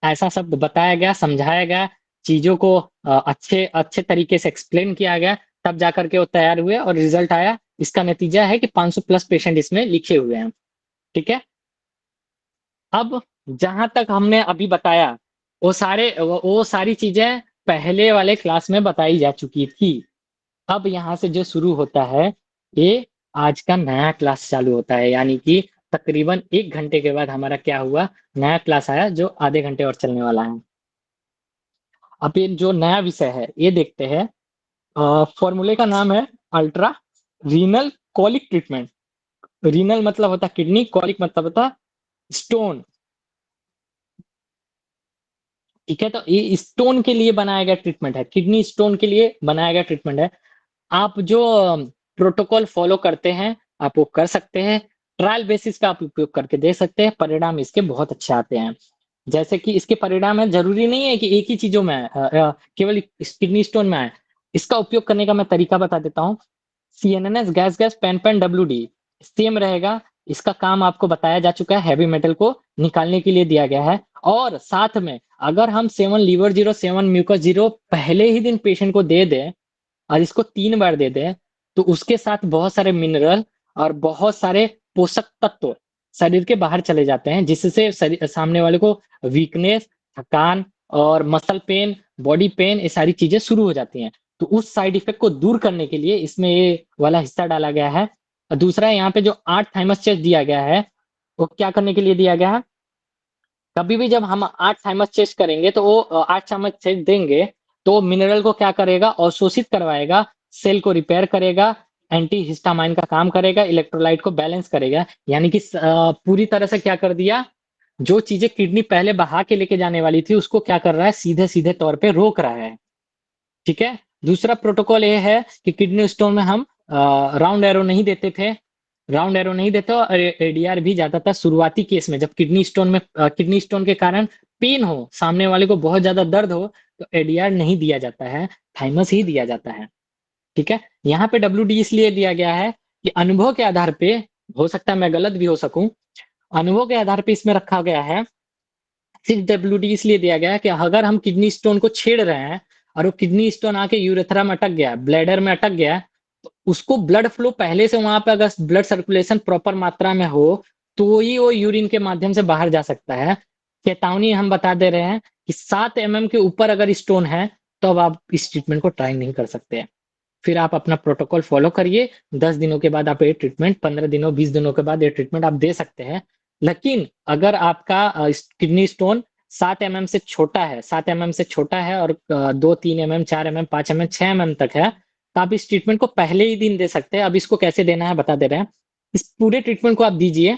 ऐसा सब बताया गया, समझाया गया, चीजों को अच्छे अच्छे तरीके से एक्सप्लेन किया गया। तब जाकर के वो तैयार हुए और रिजल्ट आया। इसका नतीजा है कि 500 प्लस पेशेंट इसमें लिखे हुए हैं। ठीक है। अब जहां तक हमने अभी बताया वो सारी चीजें पहले वाले क्लास में बताई जा चुकी थी। अब यहाँ से जो शुरू होता है, ये आज का नया क्लास चालू होता है। यानी कि तकरीबन 1 घंटे के बाद हमारा क्या हुआ, नया क्लास आया जो आधे घंटे और चलने वाला है। अब ये जो नया विषय है ये देखते हैं। फॉर्मूले का नाम है ultra renal colic treatment. Renal मतलब होता है किडनी, कॉलिक मतलब होता है स्टोन। ठीक है, तो ये स्टोन के लिए बनाया गया ट्रीटमेंट है, किडनी स्टोन के लिए बनाया गया ट्रीटमेंट है। आप जो प्रोटोकॉल फॉलो करते हैं आप वो कर सकते हैं। ट्रायल बेसिस का आप उपयोग करके दे सकते हैं, परिणाम इसके बहुत अच्छे आते हैं। जैसे कि इसके परिणाम है, जरूरी नहीं है कि एक ही चीजों में केवल किडनी स्टोन में आए। इसका उपयोग करने का मैं तरीका बता देता हूँ। CNNS gas gas pain pain WD same रहेगा। इसका काम आपको बताया जा चुका है, हैवी मेटल को निकालने के लिए दिया गया है। और साथ में अगर हम 7 लीवर 0 7 म्यूकस 0 पहले ही दिन पेशेंट को दे दें और इसको 3 बार दे दें, तो उसके साथ बहुत सारे मिनरल और बहुत सारे पोषक तत्व शरीर के बाहर चले जाते हैं, जिससे सामने वाले को वीकनेस, थकान और मसल पेन, बॉडी पेन, ये सारी चीजें शुरू हो जाती हैं। तो उस साइड इफेक्ट को दूर करने के लिए इसमें ये वाला हिस्सा डाला गया है। और दूसरा यहाँ पे जो 8 थाइमस चेस्ट दिया गया है, वो क्या करने के लिए दिया गया है? कभी भी जब हम 8 थाइमस चेस्ट करेंगे तो वो 8 थाइमस चेस्ट देंगे तो मिनरल को क्या करेगा, अवशोषित करवाएगा, सेल को रिपेयर करेगा, एंटी हिस्टामाइन का काम करेगा, इलेक्ट्रोलाइट को बैलेंस करेगा। यानी कि पूरी तरह से क्या कर दिया, जो चीजें किडनी पहले बहा के लेके जाने वाली थी उसको क्या कर रहा है, सीधे सीधे तौर पे रोक रहा है। ठीक है। दूसरा प्रोटोकॉल ये है कि किडनी स्टोन में हम राउंड एरो नहीं देते थे। राउंड एरो नहीं देते और एडीआर भी ज्यादातर शुरुआती केस में जब किडनी स्टोन के कारण पेन हो, सामने वाले को बहुत ज्यादा दर्द हो, तो एडीआर नहीं दिया जाता है, थाइमस ही दिया जाता है। ठीक है। यहाँ पे डब्ल्यू डी इसलिए दिया गया है कि अनुभव के आधार पे, हो सकता है मैं गलत भी हो सकूं, अनुभव के आधार पे इसमें रखा गया है। 6 WD इसलिए दिया गया है कि अगर हम किडनी स्टोन को छेड़ रहे हैं और वो किडनी स्टोन आके यूरेथ्रा में अटक गया, ब्लैडर में अटक गया, तो उसको ब्लड फ्लो पहले से वहां पे अगर ब्लड सर्कुलेशन प्रॉपर मात्रा में हो तो ही वो यूरिन के माध्यम से बाहर जा सकता है। चेतावनी हम बता दे रहे हैं कि 7 mm के ऊपर अगर स्टोन है तो अब आप इस ट्रीटमेंट को ट्राई नहीं कर सकते। फिर आप अपना प्रोटोकॉल फॉलो करिए। 10 दिनों के बाद आप ये ट्रीटमेंट, 15 दिनों 20 दिनों के बाद ये ट्रीटमेंट आप दे सकते हैं। लेकिन अगर आपका किडनी स्टोन 7 mm से छोटा है, 7 mm से छोटा है और 2 3 mm 4 mm 5 mm 6 mm तक है, तो आप इस ट्रीटमेंट को पहले ही दिन दे सकते हैं। अब इसको कैसे देना है बता दे रहे हैं। इस पूरे ट्रीटमेंट को आप दीजिए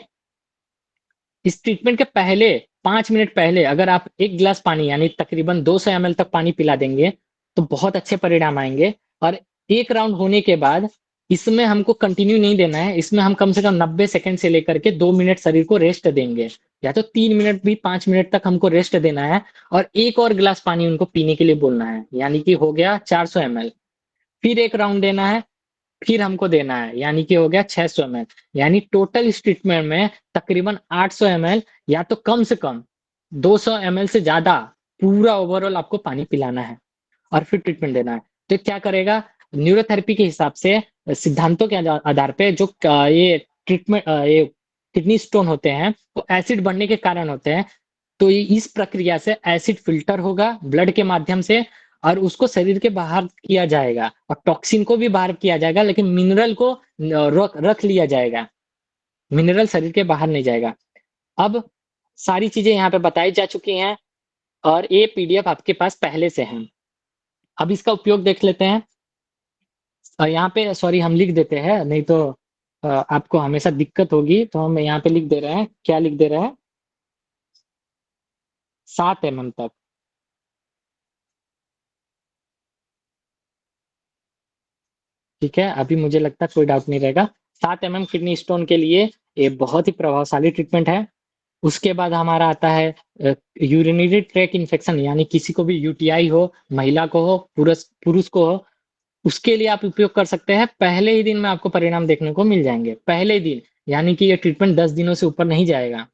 इस ट्रीटमेंट के पहले 5 मिनट पहले अगर आप एक गिलास पानी यानी तकरीबन 200 ml तक पानी पिला देंगे तो बहुत अच्छे परिणाम आएंगे। और एक राउंड होने के बाद इसमें हमको कंटिन्यू नहीं देना है, इसमें हम कम से कम 90 सेकंड से लेकर के 2 मिनट शरीर को रेस्ट देंगे, या तो 3 मिनट भी 5 मिनट तक हमको रेस्ट देना है। और एक और गिलास पानी उनको पीने के लिए बोलना है, यानी कि हो गया 400 ml। फिर एक राउंड देना है, फिर हमको देना है, यानी कि हो गया 600 ml। यानी टोटल इस ट्रीटमेंट में तकरीबन 800 ml या तो कम से कम 200 ml से ज्यादा पूरा ओवरऑल आपको पानी पिलाना है और फिर ट्रीटमेंट देना है। तो क्या करेगा, न्यूरोथेरेपी के हिसाब से सिद्धांतों के आधार पे जो ये ट्रीटमेंट ये किडनी स्टोन होते हैं वो एसिड बढ़ने के कारण होते हैं। तो इस प्रक्रिया से एसिड फिल्टर होगा ब्लड के माध्यम से और उसको शरीर के बाहर किया जाएगा, और टॉक्सिन को भी बाहर किया जाएगा, लेकिन मिनरल को रख लिया जाएगा। मिनरल शरीर के बाहर नहीं जाएगा। अब सारी चीजें यहाँ पे बताई जा चुकी हैं और ये पीडीएफ आपके पास पहले से है। अब इसका उपयोग देख लेते हैं। यहाँ पे सॉरी हम लिख देते हैं, नहीं तो आपको हमेशा दिक्कत होगी, तो हम यहाँ पे लिख दे रहे हैं। क्या लिख दे रहे हैं? 7 mm तक। ठीक है, अभी मुझे लगता है कोई डाउट नहीं रहेगा। 7 mm किडनी स्टोन के लिए ये बहुत ही प्रभावशाली ट्रीटमेंट है। उसके बाद हमारा आता है यूरिनरी ट्रैक इन्फेक्शन, यानी किसी को भी यूटीआई हो, महिला को हो, पुरुष पुरुष को हो, उसके लिए आप उपयोग कर सकते हैं। पहले ही दिन में आपको परिणाम देखने को मिल जाएंगे, पहले ही दिन। यानी कि ये ट्रीटमेंट 10 दिनों से ऊपर नहीं जाएगा,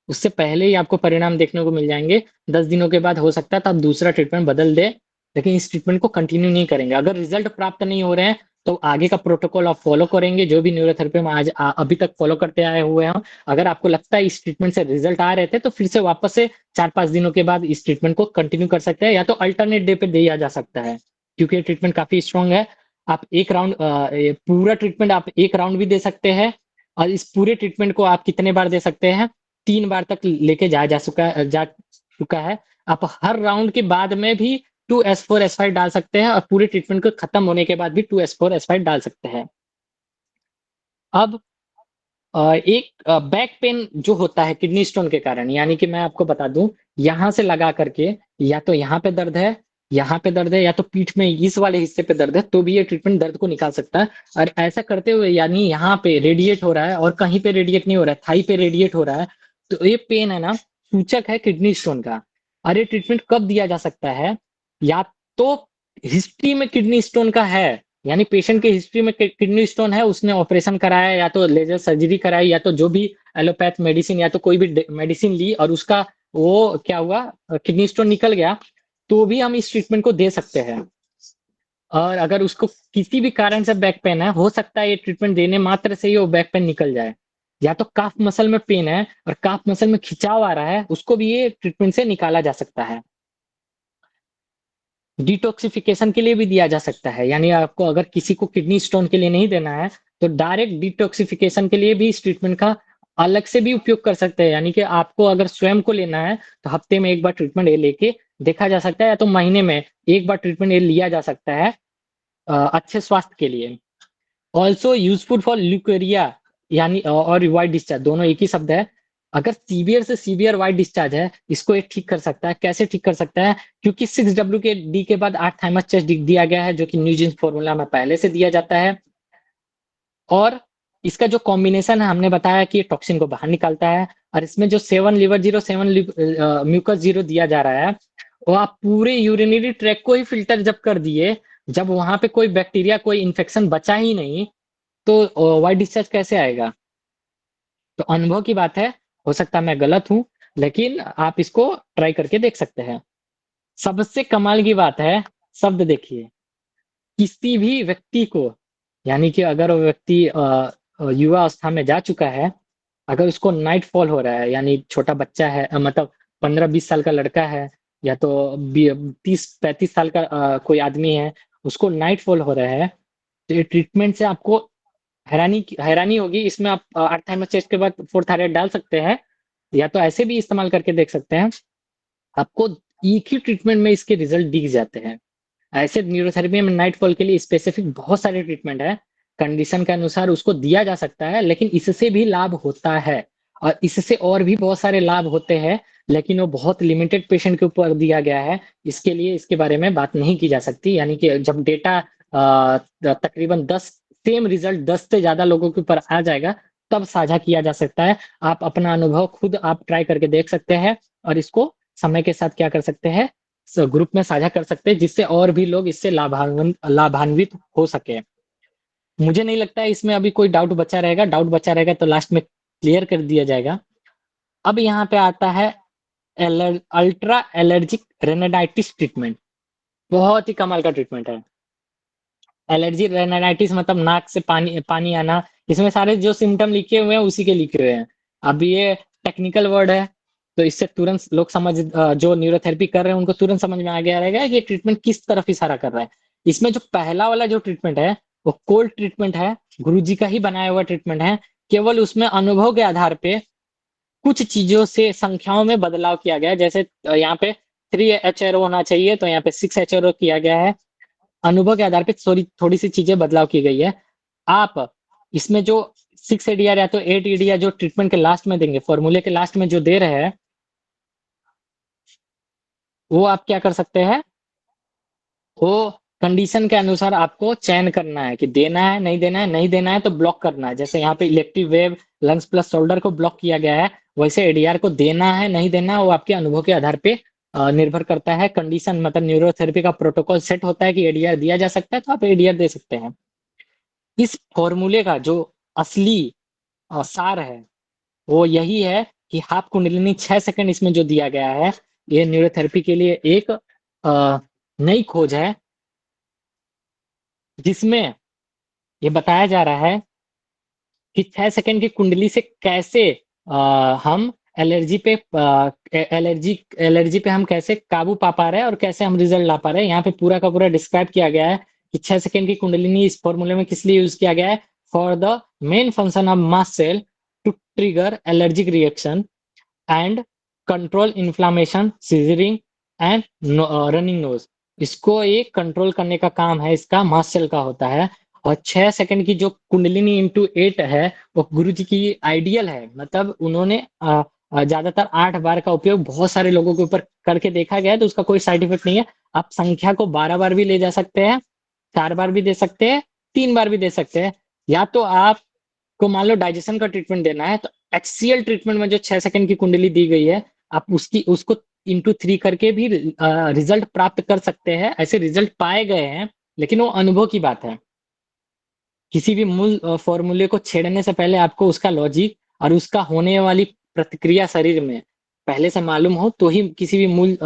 उससे पहले ही आपको परिणाम देखने को मिल जाएंगे। 10 दिनों के बाद हो सकता है तो आप दूसरा ट्रीटमेंट बदल दे, लेकिन इस ट्रीटमेंट को कंटिन्यू नहीं करेंगे। अगर रिजल्ट प्राप्त नहीं हो रहे हैं तो आगे का प्रोटोकॉल आप फॉलो करेंगे, जो भी न्यूरोथेरेपी में अभी तक फॉलो करते आए हुए हैं। अगर आपको लगता है इस ट्रीटमेंट से रिजल्ट आ रहे थे तो फिर से वापस से 4-5 दिनों के बाद इस ट्रीटमेंट को कंटिन्यू कर सकते हैं, या तो अल्टरनेट डे पे दिया जा सकता है, क्योंकि ये ट्रीटमेंट काफी स्ट्रॉन्ग है। आप एक राउंड पूरा ट्रीटमेंट आप एक राउंड भी दे सकते हैं, और इस पूरे ट्रीटमेंट को आप कितने बार दे सकते हैं? 3 बार तक लेके जा चुका है। आप हर राउंड के बाद में भी 2S4S5 डाल सकते हैं, और पूरे ट्रीटमेंट को खत्म होने के बाद भी 2S4S5 डाल सकते हैं। अब एक बैक पेन जो होता है किडनी स्टोन के कारण, यानी कि मैं आपको बता दूं, यहाँ से लगा करके या तो यहाँ पे दर्द है, यहाँ पे दर्द है, या तो पीठ में इस वाले हिस्से पे दर्द है, तो भी ये ट्रीटमेंट दर्द को निकाल सकता है। और ऐसा करते हुए यानी यहाँ पे रेडिएट हो रहा है और कहीं पे रेडिएट नहीं हो रहा है, थाई पे रेडिएट हो रहा है, तो ये पेन है ना, सूचक है किडनी स्टोन का। और ये ट्रीटमेंट कब दिया जा सकता है? या तो हिस्ट्री में किडनी स्टोन का है, यानी पेशेंट की हिस्ट्री में किडनी स्टोन है, उसने ऑपरेशन कराया या तो लेजर सर्जरी कराई या तो जो भी एलोपैथ मेडिसिन या तो कोई भी मेडिसिन ली और उसका वो क्या हुआ, किडनी स्टोन निकल गया, तो भी हम इस ट्रीटमेंट को दे सकते हैं। और अगर उसको किसी भी कारण से बैक पेन है, हो सकता है ये ट्रीटमेंट देने मात्र से ही वो बैक पेन निकल जाए। या तो काफ मसल में पेन है और काफ मसल में खिंचाव आ रहा है, उसको भी ये ट्रीटमेंट से निकाला जा सकता है। डिटॉक्सिफिकेशन के लिए भी दिया जा सकता है, यानी आपको अगर किसी को किडनी स्टोन के लिए नहीं देना है तो डायरेक्ट डिटॉक्सिफिकेशन के लिए भी इस ट्रीटमेंट का अलग से भी उपयोग कर सकते हैं। यानी कि आपको अगर स्वयं को लेना है तो हफ्ते में एक बार ट्रीटमेंट ये लेके देखा जा सकता है, या तो महीने में एक बार ट्रीटमेंट ये लिया जा सकता है अच्छे स्वास्थ्य के लिए। ऑल्सो यूजफुल फॉर ल्यूकेरिया, यानी और वाइट डिस्चार्ज, दोनों एक ही शब्द है। अगर सीवियर से सीवियर वाइट डिस्चार्ज है, इसको ये ठीक कर सकता है। कैसे ठीक कर सकता है? क्योंकि 6W के डी के बाद 8 थाइमस चेस्ट दिया गया है, जो कि न्यूजेंस फॉर्मूला में पहले से दिया जाता है। और इसका जो कॉम्बिनेशन है, हमने बताया कि ये टॉक्सिन को बाहर निकालता है। और इसमें जो 7 लिवर 0 7 म्यूकस 0 दिया जा रहा है, वो आप पूरे यूरिनरी ट्रैक को ही फिल्टर जब कर दिए, जब वहां पे कोई बैक्टीरिया कोई इन्फेक्शन बचा ही नहीं, तो वाइट डिस्चार्ज कैसे आएगा? तो अनुभव की बात है, हो सकता है मैं गलत हूं, लेकिन आप इसको ट्राई करके देख सकते हैं। सबसे कमाल की बात है, शब्द देखिए, किसी भी व्यक्ति को, यानी कि अगर वो व्यक्ति युवा अवस्था में जा चुका है, अगर उसको नाइट फॉल हो रहा है, यानी छोटा बच्चा है, मतलब 15-20 साल का लड़का है, या तो 30-35 साल का कोई आदमी है, उसको नाइट फॉल हो रहा है, तो ये ट्रीटमेंट से आपको हैरानी हैरानी होगी। इसमें आप 8 थाइमस चेस्ट के बाद 4 थायराइड डाल सकते हैं, या तो ऐसे भी इस्तेमाल करके देख सकते हैं। आपको एक ही ट्रीटमेंट में इसके रिजल्ट दिख जाते हैं। ऐसे न्यूरोथेरेपी में नाइट फॉल के लिए स्पेसिफिक बहुत सारे ट्रीटमेंट है, कंडीशन के अनुसार उसको दिया जा सकता है, लेकिन इससे भी लाभ होता है। और इससे और भी बहुत सारे लाभ होते हैं, लेकिन वो बहुत लिमिटेड पेशेंट के ऊपर दिया गया है। इसके लिए इसके बारे में बात नहीं की जा सकती, यानी कि जब डेटा तकरीबन 10 सेम रिजल्ट 10 से ज्यादा लोगों के ऊपर आ जाएगा, तब साझा किया जा सकता है। आप अपना अनुभव खुद आप ट्राई करके देख सकते हैं, और इसको समय के साथ क्या कर सकते हैं, ग्रुप में साझा कर सकते हैं, जिससे और भी लोग इससे लाभान्वित हो सके। मुझे नहीं लगता है इसमें अभी कोई डाउट बचा रहेगा। डाउट बचा रहेगा तो लास्ट में क्लियर कर दिया जाएगा। अब यहाँ पे आता है अल्ट्रा एलर्जिक रेनाडाइटिस ट्रीटमेंट। बहुत ही कमाल का ट्रीटमेंट है। एलर्जी रेनाडाइटिस मतलब नाक से पानी पानी आना। इसमें सारे जो सिम्टम लिखे हुए हैं उसी के लिखे हुए हैं। अब ये टेक्निकल वर्ड है, तो इससे तुरंत लोग जो न्यूरोथेरेपी कर रहे हैं उनको तुरंत समझ में आ गया रहेगा कि ये ट्रीटमेंट किस तरफ इशारा कर रहा है। इसमें जो पहला वाला जो ट्रीटमेंट है वो कोल्ड ट्रीटमेंट है, गुरुजी का ही बनाया हुआ ट्रीटमेंट है। केवल उसमें अनुभव के आधार पे कुछ चीजों से संख्याओं में बदलाव किया गया है। जैसे यहाँ पे 3 HRO होना चाहिए, तो यहाँ पे 6 HRO किया गया है। अनुभव के आधार पे थोड़ी सी चीजें बदलाव की गई है। आप इसमें जो 6 ADR या तो 8 ADR जो ट्रीटमेंट के लास्ट में देंगे, फॉर्मूले के लास्ट में जो दे रहे हैं, वो आप क्या कर सकते हैं, वो कंडीशन के अनुसार आपको चयन करना है कि देना है नहीं देना है। नहीं देना है तो ब्लॉक करना है। जैसे यहाँ पे elective wave lungs plus shoulder को ब्लॉक किया गया है, वैसे एडीआर को देना है नहीं देना है वो आपके अनुभव के आधार पे निर्भर करता है। कंडीशन मतलब न्यूरोथेरेपी का प्रोटोकॉल सेट होता है कि एडीआर दिया जा सकता है, तो आप एडीआर दे सकते हैं। इस फॉर्मूले का जो असली सार है वो यही है कि हाफ कुंडलिनी 6 सेकंड इसमें जो दिया गया है, ये न्यूरोथेरेपी के लिए एक नई खोज है, जिसमें ये बताया जा रहा है कि 6 सेकंड की कुंडली से कैसे हम एलर्जी पे एलर्जी पे हम कैसे काबू पा पा रहे हैं और कैसे हम रिजल्ट ला पा रहे हैं। यहाँ पे पूरा का पूरा डिस्क्राइब किया गया है कि 6 सेकंड की कुंडलिनी इस फॉर्मूले में किस लिए यूज किया गया है। For the main function of mast cell to trigger allergic reaction and control inflammation seizuring and running nose. इसको एक कंट्रोल करने का काम है, इसका मास्ट सेल का होता है। और 6 सेकंड की जो कुंडलिनी इंटू 8 है वो गुरु जी की आइडियल है। मतलब उन्होंने ज्यादातर 8 बार का उपयोग बहुत सारे लोगों के ऊपर करके देखा गया है, तो उसका कोई साइड इफेक्ट नहीं है। आप संख्या को 12 बार भी ले जा सकते हैं, 4 बार भी दे सकते हैं, 3 बार भी दे सकते हैं। या तो आप को मान लो डाइजेशन का ट्रीटमेंट देना है, तो HCL ट्रीटमेंट में जो 6 सेकंड की कुंडली दी गई है, आप उसको इंटू 3 करके भी रिजल्ट प्राप्त कर सकते हैं। ऐसे रिजल्ट पाए गए हैं, लेकिन वो अनुभव की बात है। किसी भी मूल फॉर्मूले को छेड़ने से पहले आपको उसका लॉजिक और उसका होने वाली प्रतिक्रिया शरीर में पहले से मालूम हो, तो ही किसी भी मूल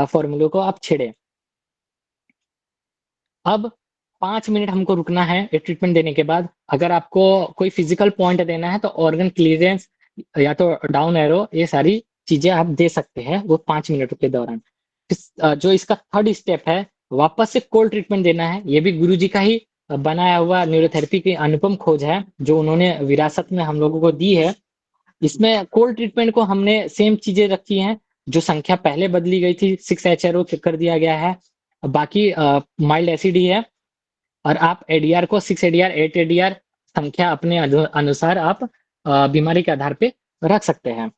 फॉर्मूले को आप छेड़े। अब 5 मिनट हमको रुकना है ये ट्रीटमेंट देने के बाद। अगर आपको कोई फिजिकल पॉइंट देना है तो ऑर्गन क्लियरेंस या तो डाउन एरो, ये सारी चीजें आप दे सकते हैं वो 5 मिनट के दौरान। जो इसका थर्ड स्टेप है, वापस से कोल्ड ट्रीटमेंट देना है। ये भी गुरुजी का ही बनाया हुआ न्यूरोथेरेपी की अनुपम खोज है, जो उन्होंने विरासत में हम लोगों को दी है। इसमें कोल्ड ट्रीटमेंट को हमने सेम चीजें रखी हैं। जो संख्या पहले बदली गई थी 6 HRO कर दिया गया है, बाकी माइल्ड एसिड ही है। और आप एडीआर को 6 ADR 8 ADR संख्या अपने अनुसार आप बीमारी के आधार पे रख सकते हैं।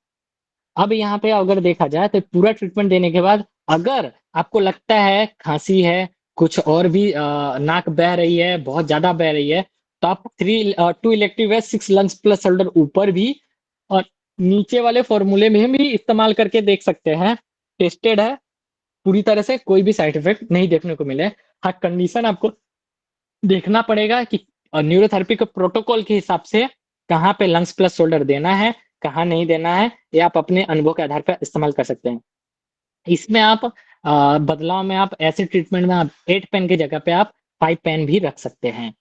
अब यहाँ पे अगर देखा जाए तो पूरा ट्रीटमेंट देने के बाद अगर आपको लगता है खांसी है, कुछ और भी नाक बह रही है, बहुत ज्यादा बह रही है, तो आप 2 इलेक्टिव है 6 लंग्स प्लस शोल्डर ऊपर भी और नीचे वाले फॉर्मूले में भी इस्तेमाल करके देख सकते हैं। टेस्टेड है पूरी तरह से, कोई भी साइड इफेक्ट नहीं देखने को मिले। हाँ, कंडीशन आपको देखना पड़ेगा कि न्यूरोथेरेपी के प्रोटोकॉल के हिसाब से कहाँ पे लंग्स प्लस शोल्डर देना है, कहाँ नहीं देना है, ये आप अपने अनुभव के आधार पर इस्तेमाल कर सकते हैं। इसमें आप बदलाव में आप ऐसे ट्रीटमेंट में आप 8 पेन की जगह पे आप 5 पेन भी रख सकते हैं।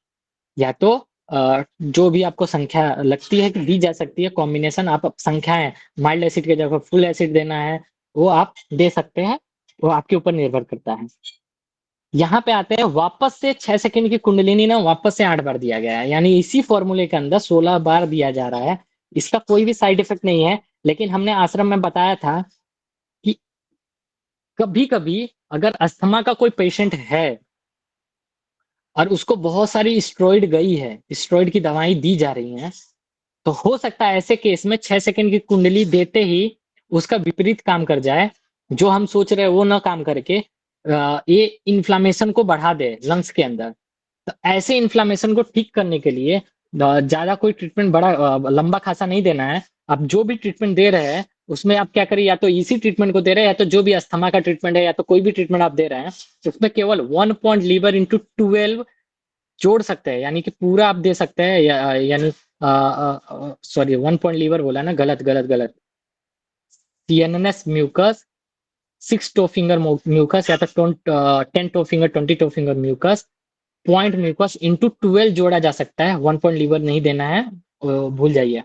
या तो जो भी आपको संख्या लगती है कि दी जा सकती है, कॉम्बिनेशन आप संख्याएं माइल्ड एसिड की जगह फुल एसिड देना है वो आप दे सकते हैं। वो आपके ऊपर निर्भर करता है। यहाँ पे आते हैं वापस से 6 सेकंड की कुंडलिनी ना वापस से 8 बार दिया गया है, यानी इसी फॉर्मूले के अंदर 16 बार दिया जा रहा है। इसका कोई भी साइड इफेक्ट नहीं है। लेकिन हमने आश्रम में बताया था कि कभी कभी अगर अस्थमा का कोई पेशेंट है और उसको बहुत सारी स्टेरॉइड गई है, स्टेरॉइड की दवाएं दी जा रही हैं, तो हो सकता है ऐसे केस में 6 सेकंड की कुंडली देते ही उसका विपरीत काम कर जाए, जो हम सोच रहे हैं वो ना काम करके ये इन्फ्लामेशन को बढ़ा दे लंग्स के अंदर। तो ऐसे इन्फ्लामेशन को ठीक करने के लिए ज्यादा कोई ट्रीटमेंट बड़ा लंबा खासा नहीं देना है। आप जो भी ट्रीटमेंट दे रहे हैं उसमें आप क्या करिए, या तो इसी ट्रीटमेंट को दे रहे हैं, या तो जो भी अस्थमा का ट्रीटमेंट है, या तो कोई भी ट्रीटमेंट आप दे रहे हैं, उसमें केवल 1 पॉइंट लीवर इंटू 12 जोड़ सकते हैं, यानी कि पूरा आप दे सकते हैं, यानी सॉरी 1 पॉइंट लीवर बोला ना, गलत गलत गलत। CNS mucus, 6 toe finger mucus, या तो 10 toe finger, 20 toe finger mucus, point mucus into 12 जोड़ा जा सकता है। 1 पॉइंट लीवर नहीं देना है, भूल जाइए,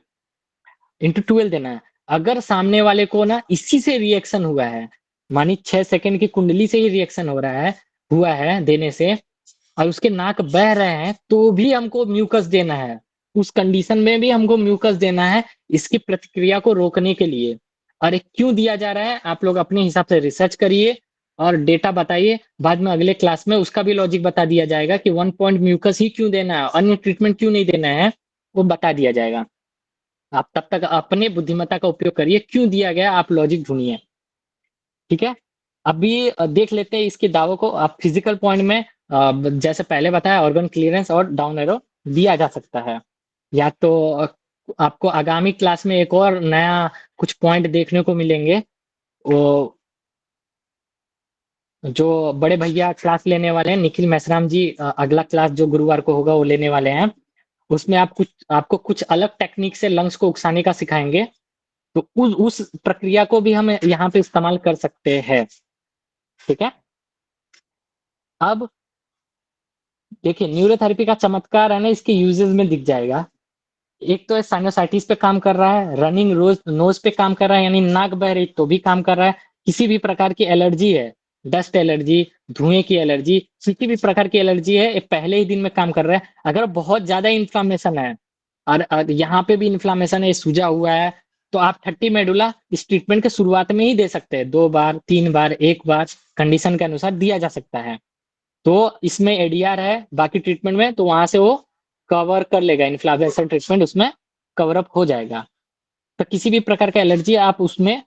इंटू 12 देना है। अगर सामने वाले को ना इसी से रिएक्शन हुआ है, मानी 6 सेकंड की कुंडली से ही रिएक्शन हुआ है देने से, और उसके नाक बह रहे हैं, तो भी हमको म्यूकस देना है। उस कंडीशन में भी हमको म्यूकस देना है, इसकी प्रतिक्रिया को रोकने के लिए। और ये क्यों दिया जा रहा है, आप लोग अपने हिसाब से रिसर्च करिए और डेटा बताइए। बाद में अगले क्लास में उसका भी लॉजिक बता दिया जाएगा कि 1 पॉइंट म्यूकस ही क्यों देना है, अन्य ट्रीटमेंट क्यों नहीं देना है, वो बता दिया जाएगा। आप तब तक अपने बुद्धिमत्ता का उपयोग करिए, क्यों दिया गया आप लॉजिक ढूंढिए। ठीक है, अभी देख लेते हैं इसके दावों को। आप फिजिकल पॉइंट में जैसे पहले बताया, ऑर्गन क्लियरेंस और डाउन एरो दिया जा सकता है। या तो आपको आगामी क्लास में एक और नया कुछ पॉइंट देखने को मिलेंगे। वो जो बड़े भैया क्लास लेने वाले हैं, निखिल मेश्राम जी, अगला क्लास जो गुरुवार को होगा वो लेने वाले हैं। उसमें आपको कुछ अलग टेक्निक से लंग्स को उकसाने का सिखाएंगे। तो उस प्रक्रिया को भी हम यहाँ पे इस्तेमाल कर सकते हैं। ठीक है, अब देखिए न्यूरोथेरेपी का चमत्कार है ना, इसके यूजेस में दिख जाएगा। एक तो साइनोसाइटिस पे काम कर रहा है, रनिंग रोज नोज पे काम कर रहा है, यानी नाक बह रही तो भी काम कर रहा है। किसी भी प्रकार की एलर्जी है, डस्ट एलर्जी, धुएं की एलर्जी, किसी भी प्रकार की एलर्जी है, ये पहले ही दिन में काम कर रहा है। अगर बहुत ज्यादा इन्फ्लामेशन है और यहाँ पे भी इन्फ्लामेशन है, सूजा हुआ है, तो आप 30 मेडुला इस ट्रीटमेंट के शुरुआत में ही दे सकते हैं। 2 बार, 3 बार, 1 बार कंडीशन के अनुसार दिया जा सकता है। तो इसमें एडीआर है बाकी ट्रीटमेंट में, तो वहां से वो कवर कर लेगा, इन्फ्लामेशन ट्रीटमेंट उसमें कवर अप हो जाएगा। तो किसी भी प्रकार का एलर्जी आप उसमें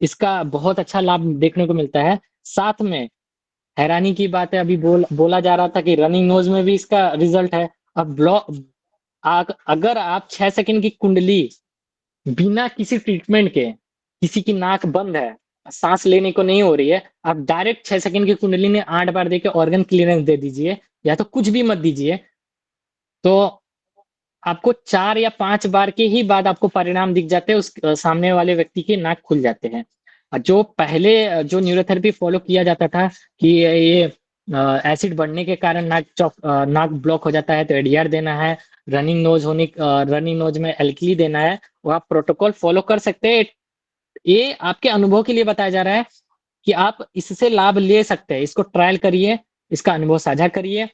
इसका बहुत अच्छा लाभ देखने को मिलता है। साथ में हैरानी की बात है, अभी बोला जा रहा था कि रनिंग नोज में भी इसका रिजल्ट है। अब अगर आप 6 सेकंड की कुंडली बिना किसी ट्रीटमेंट के, किसी की नाक बंद है, सांस लेने को नहीं हो रही है, आप डायरेक्ट 6 सेकंड की कुंडली ने 8 बार देके ऑर्गन क्लियरेंस दे दीजिए, या तो कुछ भी मत दीजिए। तो आपको 4 या 5 बार के ही बाद आपको परिणाम दिख जाते हैं, उस सामने वाले व्यक्ति के नाक खुल जाते हैं। जो पहले जो न्यूरोथेरेपी फॉलो किया जाता था कि ये एसिड बढ़ने के कारण नाक ब्लॉक हो जाता है तो एडीआर देना है, रनिंग नोज में एल्कली देना है, वो आप प्रोटोकॉल फॉलो कर सकते हैं। ये आपके अनुभव के लिए बताया जा रहा है कि आप इससे लाभ ले सकते हैं। इसको ट्रायल करिए, इसका अनुभव साझा करिए।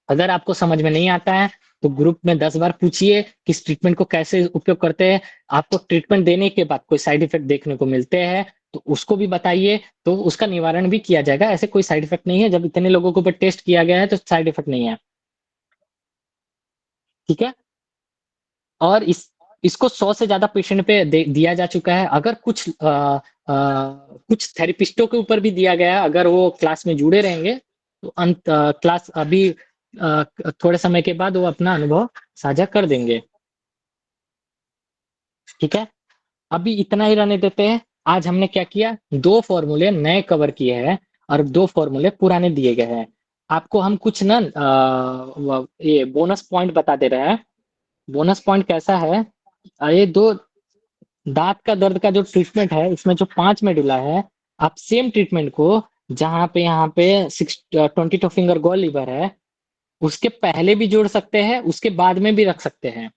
अगर आपको समझ में नहीं आता है तो ग्रुप में 10 बार पूछिए कि इस ट्रीटमेंट को कैसे उपयोग करते हैं। आपको ट्रीटमेंट देने के बाद कोई साइड इफेक्ट देखने को मिलते हैं तो उसको भी बताइए, तो उसका निवारण भी किया जाएगा। ऐसे कोई साइड इफेक्ट नहीं है, जब इतने लोगों के ऊपर टेस्ट किया गया है तो साइड इफेक्ट नहीं है। ठीक है, और इसको 100 से ज्यादा पेशेंट पे दिया जा चुका है। अगर कुछ थेरेपिस्टों के ऊपर भी दिया गया है, अगर वो क्लास में जुड़े रहेंगे तो क्लास अभी थोड़े समय के बाद वो अपना अनुभव साझा कर देंगे। ठीक है, अभी इतना ही रहने देते हैं। आज हमने क्या किया, 2 फॉर्मूले नए कवर किए हैं और 2 फॉर्मूले पुराने दिए गए हैं। आपको हम कुछ ना ये बोनस पॉइंट बता दे रहे हैं। बोनस पॉइंट कैसा है, ये दो दांत का दर्द का जो ट्रीटमेंट है, इसमें जो 5 मेडुला है, आप सेम ट्रीटमेंट को जहाँ पे यहाँ पे 22 फिंगर गोल लीवर है, उसके पहले भी जोड़ सकते हैं, उसके बाद में भी रख सकते हैं।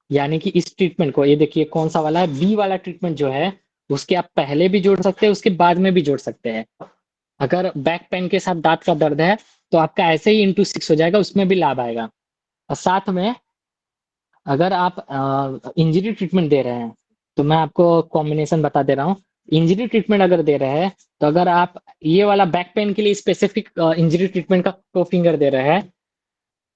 यानी कि इस ट्रीटमेंट को, ये देखिए कौन सा वाला है, बी वाला ट्रीटमेंट जो है, उसके आप पहले भी जोड़ सकते हैं, उसके बाद में भी जोड़ सकते हैं। अगर बैक पेन के साथ दांत का दर्द है तो आपका ऐसे ही इंटू 6 हो जाएगा, उसमें भी लाभ आएगा। और साथ में अगर आप इंजरी ट्रीटमेंट दे रहे हैं तो मैं आपको कॉम्बिनेशन बता दे रहा हूँ। इंजरी ट्रीटमेंट अगर दे रहे हैं तो अगर आप ये वाला बैक पेन के लिए स्पेसिफिक इंजरी ट्रीटमेंट का 2 फिंगर दे रहे हैं,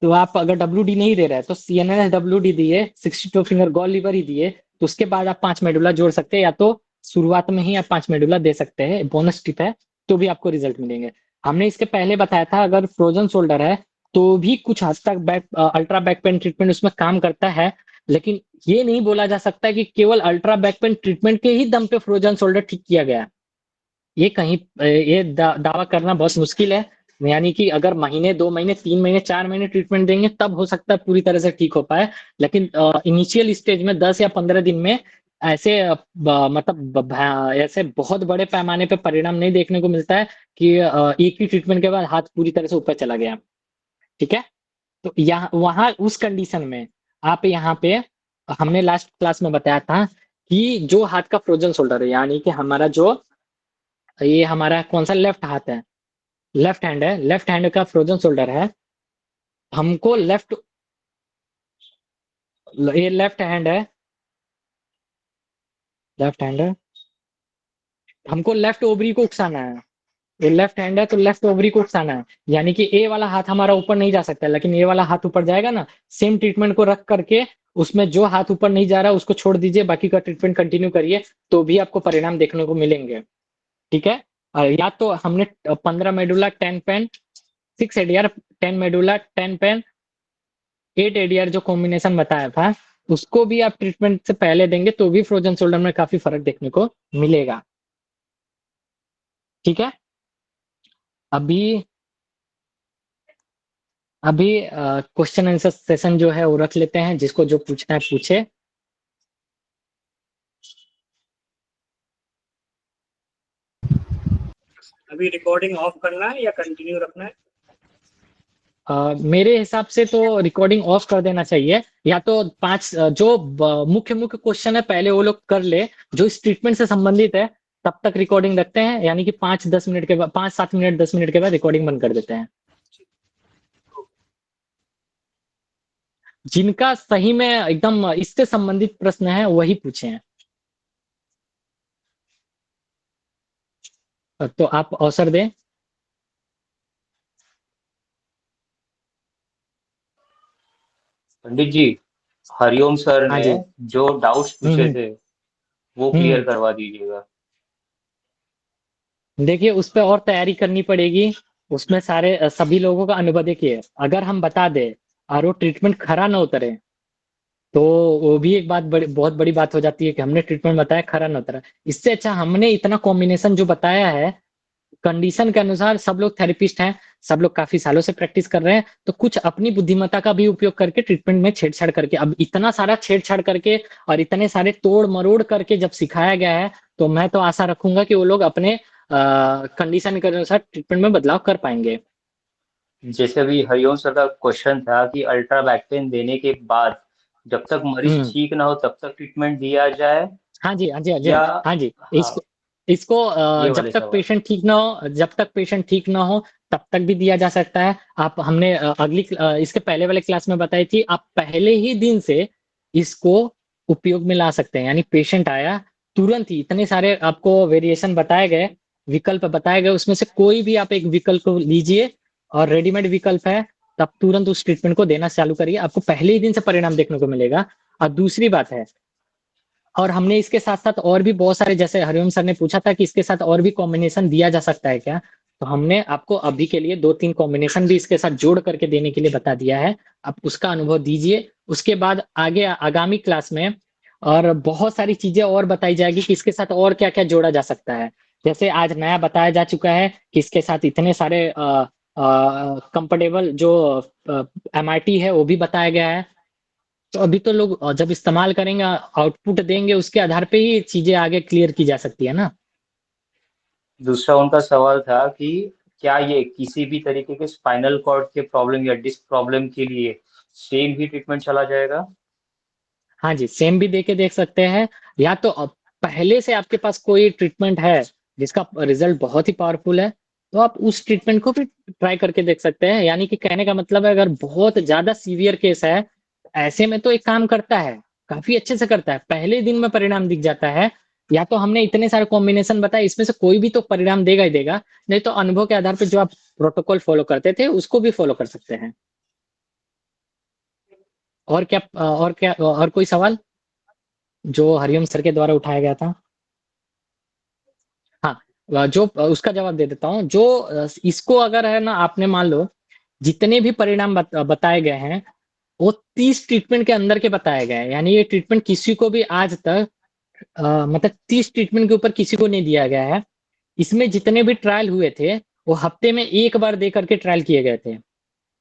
तो आप अगर WD नहीं दे रहे हैं तो CNS WD दिए, 62 फिंगर गॉल लीवर ही दिए, तो उसके बाद आप 5 मेडुला जोड़ सकते हैं, या तो शुरुआत में ही आप 5 मेडुला दे सकते हैं, बोनस टिप है, तो भी आपको रिजल्ट मिलेंगे। हमने इसके पहले बताया था अगर फ्रोजन शोल्डर है तो भी कुछ हद तक अल्ट्रा बैक पेन ट्रीटमेंट उसमें काम करता है, लेकिन ये नहीं बोला जा सकता कि केवल अल्ट्रा बैक पेन ट्रीटमेंट के ही दम पे फ्रोजन शोल्डर ठीक किया गया है। ये कहीं ये दावा करना बहुत मुश्किल है। यानी कि अगर महीने 2 महीने 3 महीने 4 महीने ट्रीटमेंट देंगे तब हो सकता है पूरी तरह से ठीक हो पाए, लेकिन इनिशियल स्टेज में 10 या 15 दिन में ऐसे ऐसे बहुत बड़े पैमाने पे परिणाम नहीं देखने को मिलता है कि एक ही ट्रीटमेंट के बाद हाथ पूरी तरह से ऊपर चला गया। ठीक है, तो यहाँ वहां उस कंडीशन में आप यहाँ पे, हमने लास्ट क्लास में बताया था कि जो हाथ का फ्रोजन शोल्डर है, यानी कि हमारा जो ये हमारा कौन सा लेफ्ट हाथ है, लेफ्ट हैंड है, लेफ्ट हैंड का फ्रोजन शोल्डर है, हमको लेफ्ट, ये लेफ्ट हैंड है, लेफ्ट हैंड है, हमको लेफ्ट ओवरी को उकसाना है। ये लेफ्ट हैंड है तो लेफ्ट ओवरी को उकसाना है, यानी कि ए वाला हाथ हमारा ऊपर नहीं जा सकता, लेकिन ये वाला हाथ ऊपर जाएगा ना। सेम ट्रीटमेंट को रख करके उसमें जो हाथ ऊपर नहीं जा रहा उसको छोड़ दीजिए, बाकी का ट्रीटमेंट कंटिन्यू करिए, तो भी आपको परिणाम देखने को मिलेंगे। ठीक है, या तो हमने 15 medulla 10 pen, 6 ADR 10 medulla 10 pen 8 ADR जो कॉम्बिनेशन बताया था, उसको भी आप ट्रीटमेंट से पहले देंगे तो भी फ्रोजन शोल्डर में काफी फर्क देखने को मिलेगा। ठीक है, अभी अभी क्वेश्चन आंसर सेशन जो है वो रख लेते हैं, जिसको जो पूछना है पूछे। अभी रिकॉर्डिंग ऑफ करना है या कंटिन्यू रखना है? मेरे हिसाब से तो रिकॉर्डिंग ऑफ कर देना चाहिए, या तो जो मुख्य मुख्य क्वेश्चन है पहले वो लोग कर ले जो इस ट्रीटमेंट से संबंधित है, तब तक रिकॉर्डिंग रखते हैं, यानी कि 5-10 मिनट के बाद, 5-7 मिनट 10 मिनट के बाद रिकॉर्डिंग बंद कर देते हैं। जिनका सही में एकदम इससे संबंधित प्रश्न है वही पूछे हैं, तो आप अवसर दें। पंडित जी, हरिओम सर हाँ ने जी। जो डाउट्स हम्म पूछे हम्म थे वो क्लियर हम्म। करवा दीजिएगा। देखिए उस पर और तैयारी करनी पड़ेगी, उसमें सारे सभी लोगों का अनुभव। देखिए अगर हम बता दें और वो ट्रीटमेंट खरा ना उतरे, तो वो भी एक बहुत बड़ी बात हो जाती है कि हमने ट्रीटमेंट बताया खरा ना उतरा। इससे अच्छा हमने इतना कॉम्बिनेशन जो बताया है, कंडीशन के अनुसार, सब लोग थेरेपिस्ट हैं, सब लोग काफी सालों से प्रैक्टिस कर रहे हैं, तो कुछ अपनी बुद्धिमत्ता का भी उपयोग करके ट्रीटमेंट में छेड़छाड़ करके, अब इतना सारा छेड़छाड़ करके और इतने सारे तोड़ मरोड़ करके जब सिखाया गया है, तो मैं तो आशा रखूंगा कि वो लोग अपने कंडीशन के अनुसार ट्रीटमेंट में बदलाव कर पाएंगे। जैसे अभी हरिओम सर का क्वेश्चन था कि अल्ट्रा बैकपेन देने के बाद जब तक मरीज हम्म। ठीक ना हो तब तक ट्रीटमेंट दिया जाए, हाँ जी, हाँ जी, हाँ जी, या हाँ जी। हाँ, इसको इसको ये जब वाले तक सवाल। पेशेंट ठीक ना हो, जब तक पेशेंट ठीक ना हो तब तक भी दिया जा सकता है। आप हमने इसके पहले वाले क्लास में बताई थी, आप पहले ही दिन से इसको उपयोग में ला सकते हैं, यानी पेशेंट आया तुरंत ही इतने सारे आपको वेरिएशन बताए गए, विकल्प बताए गए, उसमें से कोई भी आप एक विकल्प को लीजिए, और रेडीमेड विकल्प है, तब तुरंत उस ट्रीटमेंट को देना चालू करिए, आपको पहले ही दिन से परिणाम देखने को मिलेगा। और दूसरी बात है, और हमने इसके साथ साथ और भी बहुत सारे, जैसे हरिओम सर ने पूछा था कि इसके साथ और भी कॉम्बिनेशन दिया जा सकता है क्या, तो हमने आपको अभी के लिए 2-3 कॉम्बिनेशन भी इसके साथ जोड़ करके देने के लिए बता दिया है। आप उसका अनुभव दीजिए, उसके बाद आगे आगामी क्लास में और बहुत सारी चीजें और बताई जाएगी कि इसके साथ और क्या क्या जोड़ा जा सकता है। जैसे आज नया बताया जा चुका है कि इसके साथ इतने सारे कंफर्टेबल जो MRT है वो भी बताया गया है। तो अभी तो लोग जब इस्तेमाल करेंगे, आउटपुट देंगे, उसके आधार पे ही चीजें आगे क्लियर की जा सकती है ना। दूसरा उनका सवाल था कि क्या ये किसी भी तरीके के स्पाइनल कॉर्ड के प्रॉब्लम या डिस्क प्रॉब्लम के लिए सेम ही ट्रीटमेंट चला जाएगा? हाँ जी, सेम भी दे के देख सकते हैं, या तो पहले से आपके पास कोई ट्रीटमेंट है जिसका रिजल्ट बहुत ही पावरफुल है, तो आप उस ट्रीटमेंट को भी ट्राई करके देख सकते हैं। यानी कि कहने का मतलब है, अगर बहुत ज्यादा सीवियर केस है, ऐसे में तो एक काम करता है, काफी अच्छे से करता है, पहले दिन में परिणाम दिख जाता है। या तो हमने इतने सारे कॉम्बिनेशन बताए, इसमें से कोई भी तो परिणाम देगा ही देगा, नहीं तो अनुभव के आधार पर जो आप प्रोटोकॉल फॉलो करते थे उसको भी फॉलो कर सकते हैं। और कोई सवाल जो हरिओम सर के द्वारा उठाया गया था? हाँ, जो उसका जवाब दे देता हूँ। जो इसको अगर है ना, आपने मान लो जितने भी परिणाम बताए गए हैं वो 30 ट्रीटमेंट के अंदर के बताए गए हैं। यानी ये ट्रीटमेंट किसी को भी आज तक मतलब 30 ट्रीटमेंट के ऊपर किसी को नहीं दिया गया है। इसमें जितने भी ट्रायल हुए थे वो हफ्ते में एक बार दे करके ट्रायल किए गए थे।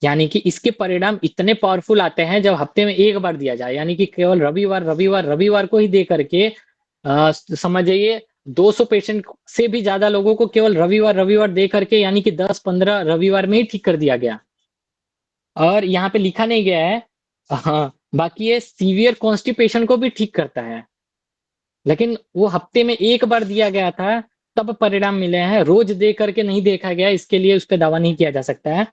यानी कि इसके परिणाम इतने पावरफुल आते हैं जब हफ्ते में एक बार दिया जाए, यानी कि केवल रविवार रविवार रविवार को ही दे करके समझ जाइए 200 पेशेंट से भी ज्यादा लोगों को केवल रविवार रविवार दे करके, यानी कि 10-15 रविवार में ही ठीक कर दिया गया। और यहाँ पे लिखा नहीं गया है, हाँ, बाकी ये सीवियर कॉन्स्टिपेशन को भी ठीक करता है, लेकिन वो हफ्ते में एक बार दिया गया था तब परिणाम मिले हैं। रोज दे करके नहीं देखा गया, इसके लिए उस पर दावा नहीं किया जा सकता है।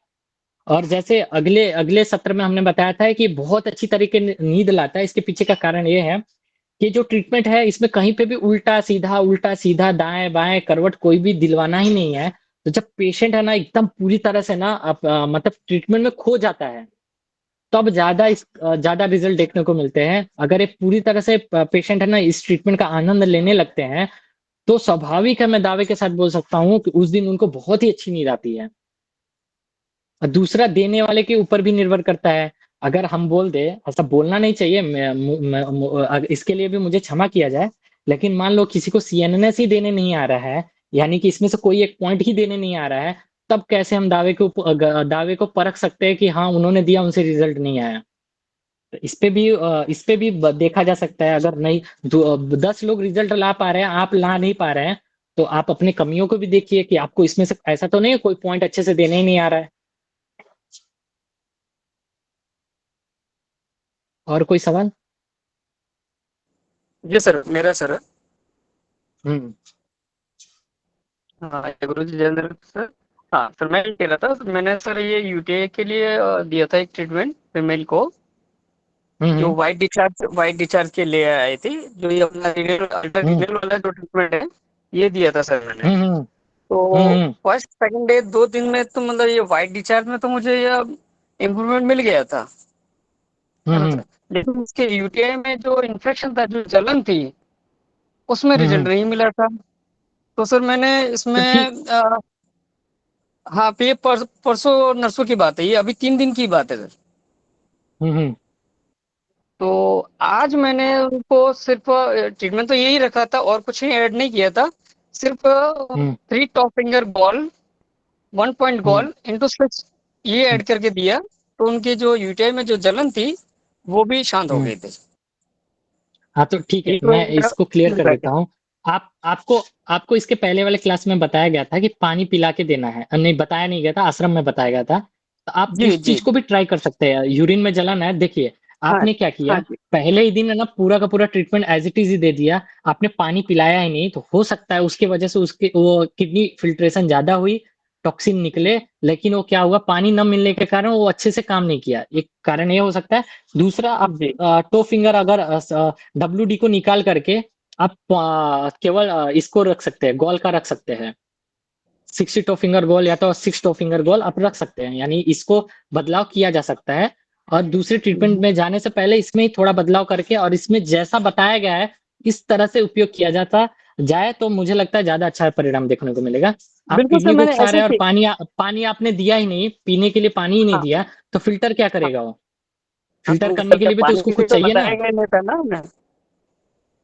और जैसे अगले अगले सत्र में हमने बताया था कि बहुत अच्छी तरीके नींद लाता है। इसके पीछे का कारण ये है कि जो ट्रीटमेंट है इसमें कहीं पे भी उल्टा सीधा दाएं बाएं करवट कोई भी दिलवाना ही नहीं है। तो जब पेशेंट है ना एकदम पूरी तरह से ना मतलब ट्रीटमेंट में खो जाता है तब ज्यादा रिजल्ट देखने को मिलते हैं। अगर ये पूरी तरह से पेशेंट है ना इस ट्रीटमेंट का आनंद लेने लगते हैं तो स्वाभाविक है, मैं दावे के साथ बोल सकता हूँ कि उस दिन उनको बहुत ही अच्छी नींद आती है। और दूसरा देने वाले के ऊपर भी निर्भर करता है। अगर हम बोल दे, ऐसा बोलना नहीं चाहिए, इसके लिए भी मुझे क्षमा किया जाए, लेकिन मान लो किसी को सीएनएस ही देने नहीं आ रहा है, यानी कि इसमें से कोई एक पॉइंट ही देने नहीं आ रहा है, तब कैसे हम दावे को परख सकते हैं कि हाँ उन्होंने दिया उनसे रिजल्ट नहीं आया? तो इस पे भी देखा जा सकता है। अगर नहीं 10 लोग रिजल्ट ला पा रहे हैं, आप ला नहीं पा रहे हैं, तो आप अपनी कमियों को भी देखिए कि आपको इसमें से ऐसा तो नहीं है कोई पॉइंट अच्छे से देने ही नहीं आ रहा है। और कोई सवाल? जी सर, मेरा सर। हम्म हाँ गुरु जी जयेंद्र सर। हाँ सर, मैं ये कह रहा था, मैंने सर ये यूटीआई के लिए दिया था एक ट्रीटमेंट फीमेल को, जो हम्म वाइट डिस्चार्ज के लिए आए थे। जो ये अपना अल्ट्रा हम्म रीनल वाला जो ट्रीटमेंट है ये दिया था सर मैंने। हम्म तो हम्म फर्स्ट सेकंड डे 2 दिन में तो मतलब ये वाइट डिस्चार्ज में तो मुझे ये इम्प्रूवमेंट मिल गया था, है ना हम्म सर। लेकिन इसके यूटीआई में जो इन्फेक्शन था, जो जलन थी, उसमें रिजल्ट हम्म। नहीं मिला था। तो सर मैंने तो ठीक। इसमें हाँ, तो ये परसों नरसों की बात है, ये अभी 3 दिन की बात है सर। हम्म तो आज मैंने उनको सिर्फ ट्रीटमेंट तो यही रखा था और कुछ ही ऐड नहीं किया था। सिर्फ हम्म 3 टॉप फिंगर बॉल, 1 पॉइंट हम्म बॉल इंटू 6 ये हम्म ऐड करके दिया। तो उनकी जो यूटीआई में जो जलन थी वो भी शांत हो हम्म। गई थी। हाँ तो ठीक है, ये तो मैं इनका इसको क्लियर कर फीडबैक देता है। हूँ। आपको आपको इसके पहले वाले क्लास में बताया गया था कि पानी पिला के देना है, नहीं बताया नहीं गया था, आश्रम में बताया गया था। तो आप जी इस जी। चीज को भी ट्राई कर सकते हैं। यूरिन में जलन है, देखिए हाँ आपने क्या हाँ किया, जी। पहले ही दिन है ना पूरा का पूरा ट्रीटमेंट एज इट इज ही दे दिया, आपने पानी पिलाया ही नहीं। तो हो सकता है उसकी वजह से उसके वो किडनी फिल्ट्रेशन ज्यादा हुई, टॉक्सिन निकले, लेकिन वो क्या हुआ, पानी न मिलने के कारण वो अच्छे से काम नहीं किया, एक कारण ये हो सकता है। दूसरा, आप जी टो फिंगर अगर WD को निकाल करके आप केवल इसको रख सकते हैं, गोल का रख सकते हैं, 62 फिंगर गोल या तो 6 फिंगर गोल आप रख सकते हैं, यानी इसको बदलाव किया जा सकता है। और दूसरे ट्रीटमेंट में जाने से पहले इसमें ही थोड़ा बदलाव करके और इसमें जैसा बताया गया है इस तरह से उपयोग किया जाता जाए तो मुझे लगता है ज्यादा अच्छा परिणाम देखने को मिलेगा। आप बिल्कुल सर, किडनी को मैंने उकसा ऐसे रहे हैं और ही पानी आपने दिया ही नहीं, पीने के लिए पानी ही नहीं हाँ दिया, तो फिल्टर क्या हाँ करेगा वो? हाँ, फिल्टर तो करने के सर लिए भी तो पानी उसको के लिए कुछ तो चाहिए ना। बताया गया नहीं था ना हमें।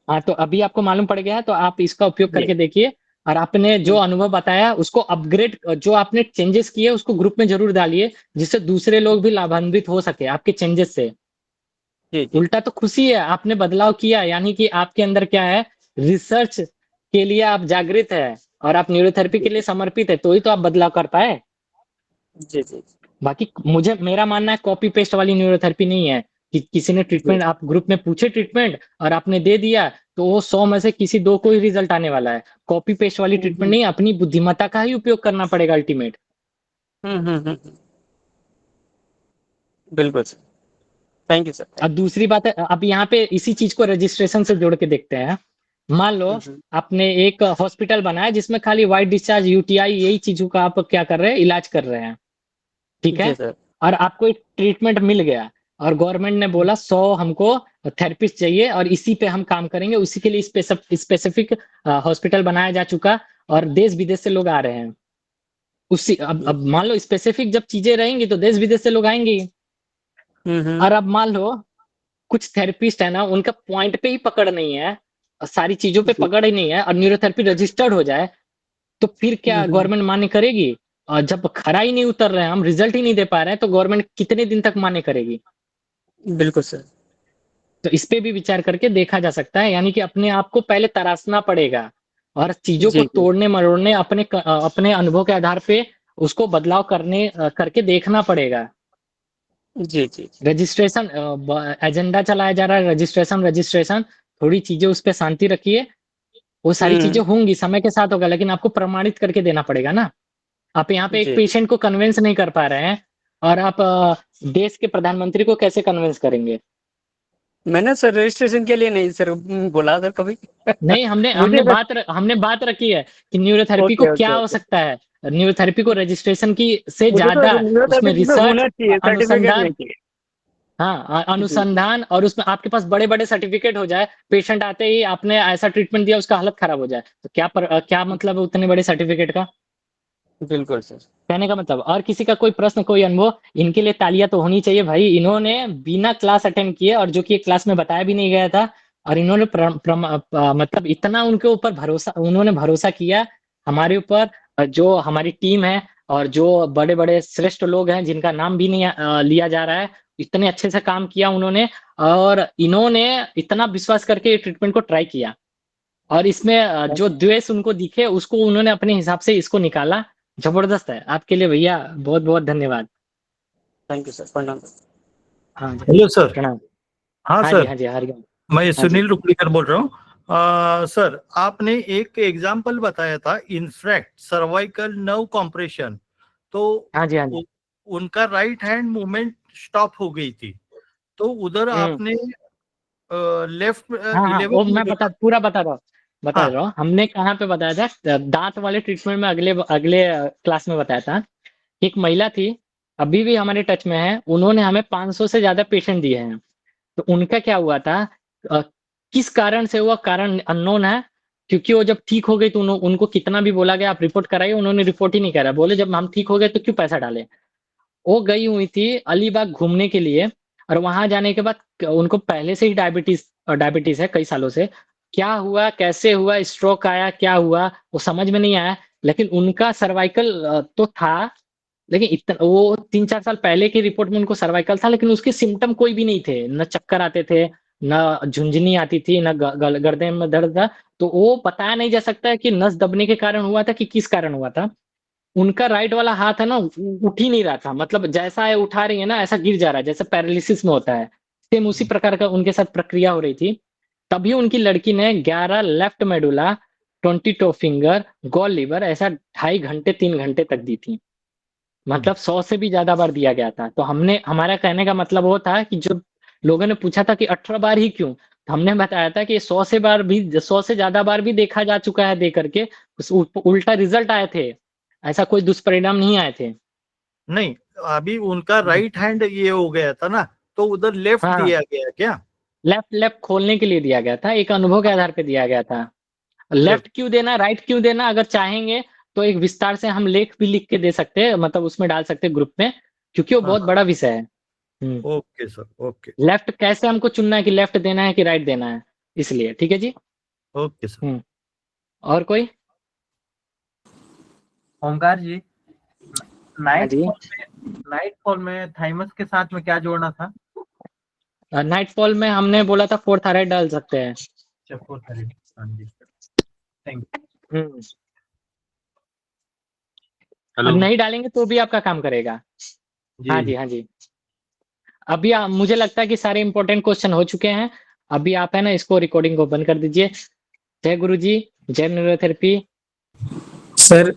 हाँ तो अभी आपको मालूम पड़ गया है, तो आप इसका उपयोग जी करके देखिए। और आपने जो अनुभव बताया उसको अपग्रेड, जो आपने चेंजेस किए उसको ग्रुप में जरूर डालिए, जिससे दूसरे लोग भी लाभान्वित हो सके आपके चेंजेस से। जी जी। उल्टा तो खुशी है, आपने बदलाव किया, यानी कि आपके अंदर क्या है, रिसर्च के लिए आप जागृत है और आप न्यूरोथेरेपी के लिए समर्पित है, तो ही तो आप बदलाव कर पाए। जी जी बाकी मेरा मानना है कॉपी पेस्ट वाली न्यूरोथेरेपी नहीं है कि किसी ने जी। ट्रीटमेंट, आप ग्रुप में पूछे ट्रीटमेंट और आपने दे दिया तो वो 100 में से किसी 2 को ही रिजल्ट आने वाला है। कॉपी पेस्ट वाली ट्रीटमेंट हम्म नहीं, अपनी बुद्धिमत्ता का ही उपयोग करना पड़ेगा अल्टीमेट। हम्म हम्म हम्म, हम्म। बिल्कुल सर। थैंक यू सर, अब थैंक दूसरी बात है, अब यहाँ पे इसी चीज को रजिस्ट्रेशन से जोड़ के देखते हैं। मान लो यू। आपने एक हॉस्पिटल बनाया जिसमें खाली वाइट डिस्चार्ज यूटीआई यही चीजों का आप क्या कर रहे हैं, इलाज कर रहे हैं, ठीक जी है। सर। और आपको एक ट्रीटमेंट मिल गया, और गवर्नमेंट ने बोला 100 हमको थेरेपिस्ट चाहिए और इसी पे हम काम करेंगे, उसी के लिए स्पेसिफिक हॉस्पिटल बनाया जा चुका और देश विदेश से लोग आ रहे हैं उसी। अब मान लो स्पेसिफिक जब चीजें रहेंगी तो देश विदेश से लोग आएंगे ही। और अब मान लो कुछ थेरेपिस्ट है ना, उनका पॉइंट पे ही पकड़ नहीं है और सारी चीजों पे पकड़ ही नहीं है और न्यूरोथेरेपी रजिस्टर्ड हो जाए, तो फिर क्या गवर्नमेंट मान्य करेगी? और जब खरा ही नहीं उतर रहे हैं, हम रिजल्ट ही नहीं दे पा रहे हैं, तो गवर्नमेंट कितने दिन तक मान्य करेगी? बिल्कुल सर। तो इस पे भी विचार करके देखा जा सकता है, यानी कि अपने आप को पहले तराशना पड़ेगा और चीजों को जी जी तोड़ने मरोड़ने अपने अनुभव के आधार पे उसको बदलाव करके देखना पड़ेगा। जी जी रजिस्ट्रेशन एजेंडा चलाया जा रहा है, रजिस्ट्रेशन रजिस्ट्रेशन, थोड़ी चीजें उस पर शांति रखिए, वो सारी चीजें होंगी, समय के साथ होगा, लेकिन आपको प्रमाणित करके देना पड़ेगा ना। आप यहाँ पे एक जी पेशेंट को कन्विंस नहीं कर पा रहे हैं और आप देश के प्रधानमंत्री को कैसे कन्विंस करेंगे? मैंने सर रजिस्ट्रेशन के लिए नहीं सर बोला सर कभी। नहीं, हमने मुझे हमने बात रखी है कि न्यूरोथेरेपी को ओके क्या ओके हो ओके। सकता है। न्यूरोथेरेपी को रजिस्ट्रेशन की से मुझे तो ज्यादा उसमें न्यूरोथेरेपी पे रिसर्च, होना चाहिए, सर्टिफिकेट अनुसंधान, नहीं चाहिए। हाँ जी अनुसंधान, और उसमें आपके पास बड़े बड़े सर्टिफिकेट हो जाए, पेशेंट आते ही आपने ऐसा ट्रीटमेंट दिया उसका हालत खराब हो जाए, तो क्या मतलब है उतने बड़े सर्टिफिकेट का? बिल्कुल सर। कहने का मतलब। और किसी का कोई प्रश्न, कोई अनुभव? इनके लिए तालियां तो होनी चाहिए भाई, इन्होंने बिना क्लास अटेंड किए, और जो कि क्लास में बताया भी नहीं गया था, और इन्होंने मतलब इतना उनके ऊपर भरोसा, उन्होंने भरोसा किया हमारे ऊपर, जो हमारी टीम है और जो बड़े बड़े श्रेष्ठ लोग हैं जिनका नाम भी नहीं लिया जा रहा है, इतने अच्छे से काम किया उन्होंने, और इन्होंने इतना विश्वास करके ट्रीटमेंट को ट्राई किया, और इसमें जो द्वेष उनको दिखे उसको उन्होंने अपने हिसाब से इसको निकाला। जबरदस्त है आपके लिए भैया, बहुत बहुत धन्यवाद। थैंक यू सर, प्रणाम। हाँ जी, हेलो सर। प्रणाम। हाँ हाँ जी, सर, हाँ जी, हरिओम। मैं हाँ जी, सुनील रुपलीकर बोल रहा हूँ। सर, आपने एक एग्जाम्पल बताया था, इनफैक्ट सर्वाइकल नर्व कॉम्प्रेशन, तो हाँ जी, हाँ जी। उनका राइट हैंड मूवमेंट स्टॉप हो गई थी, तो उधर आपने लेफ्ट हाँ हाँ, वो 11 मैं पूरा बता हाँ रहा हूँ। हमने कहाँ पे बताया था? दांत वाले ट्रीटमेंट में अगले अगले क्लास में बताया था। एक महिला थी, अभी भी हमारे टच में है, उन्होंने हमें 500 से ज्यादा पेशेंट दिए हैं। तो उनका क्या हुआ था, अ, किस कारण से हुआ, कारण अननोन है, क्योंकि वो जब ठीक हो गई तो उनको कितना भी बोला गया आप रिपोर्ट कराइए, उन्होंने रिपोर्ट ही नहीं करा, बोले जब हम ठीक हो गए तो क्यों पैसा डालें। वो गई हुई थी अलीबाग घूमने के लिए, और वहां जाने के बाद उनको पहले से ही डायबिटीज डायबिटीज है कई सालों से। क्या हुआ, कैसे हुआ, स्ट्रोक आया, क्या हुआ वो समझ में नहीं आया, लेकिन उनका सर्वाइकल तो था, लेकिन इतना वो 3-4 साल पहले की रिपोर्ट में उनको सर्वाइकल था, लेकिन उसके सिम्टम कोई भी नहीं थे, न चक्कर आते थे, न झुंझुनी आती थी, न गर्दन में दर्द था। तो वो बताया नहीं जा सकता है कि नस दबने के कारण हुआ था कि किस कारण हुआ था। उनका राइट वाला हाथ है ना, उठ ही नहीं रहा था, मतलब जैसा है उठा रही है ना, ऐसा गिर जा रहा है जैसे पैरालिसिस में होता है, सेम उसी प्रकार का उनके साथ प्रक्रिया हो रही थी। तभी उनकी लड़की ने 11 left medulla, 22 finger, gall liver ऐसा 2.5 घंटे 3 घंटे तक दी थी, मतलब 100 से भी ज्यादा बार दिया गया था। तो हमने, हमारा कहने का मतलब वो था कि जो लोगों ने पूछा था कि 18 बार ही क्यों, तो हमने बताया था कि 100 से ज्यादा बार भी देखा जा चुका है दे करके, उल्टा रिजल्ट आए थे, ऐसा कोई दुष्परिणाम नहीं आए थे। नहीं, अभी उनका राइट हैंड ये हो गया था ना, तो उधर लेफ्ट हाँ, दिया गया क्या? लेफ्ट खोलने के लिए दिया गया था, एक अनुभव के आधार पे दिया गया था। Left left. क्यों देना, राइट क्यों देना, अगर चाहेंगे तो एक विस्तार से हम लेख भी लिख के दे सकते हैं, मतलब उसमें डाल सकते हैं ग्रुप में, क्योंकि वो हाँ बहुत हाँ, बड़ा विषय है। ओके सर, ओके लेफ्ट कैसे हमको चुनना है कि लेफ्ट देना है कि राइट देना है, इसलिए ठीक है जी। Okay sir. और कोई? ओमकार जी, हाँ जी, नाइट फॉल में थाइमस के साथ में क्या जोड़ना था? नाइट फॉल में हमने बोला था 4 थायराइड डाल सकते हैं। चकोर थायराइड। हाँ जी, थैंक हम्म, हेलो। अब नहीं डालेंगे तो भी आपका काम करेगा। हाँ जी, जी हाँ जी। अभी मुझे लगता है कि सारे इंपॉर्टेंट क्वेश्चन हो चुके हैं। अभी आप है ना इसको रिकॉर्डिंग को बंद कर दीजिए। जय गुरु जी, जय न्यूरोथेरेपी। सर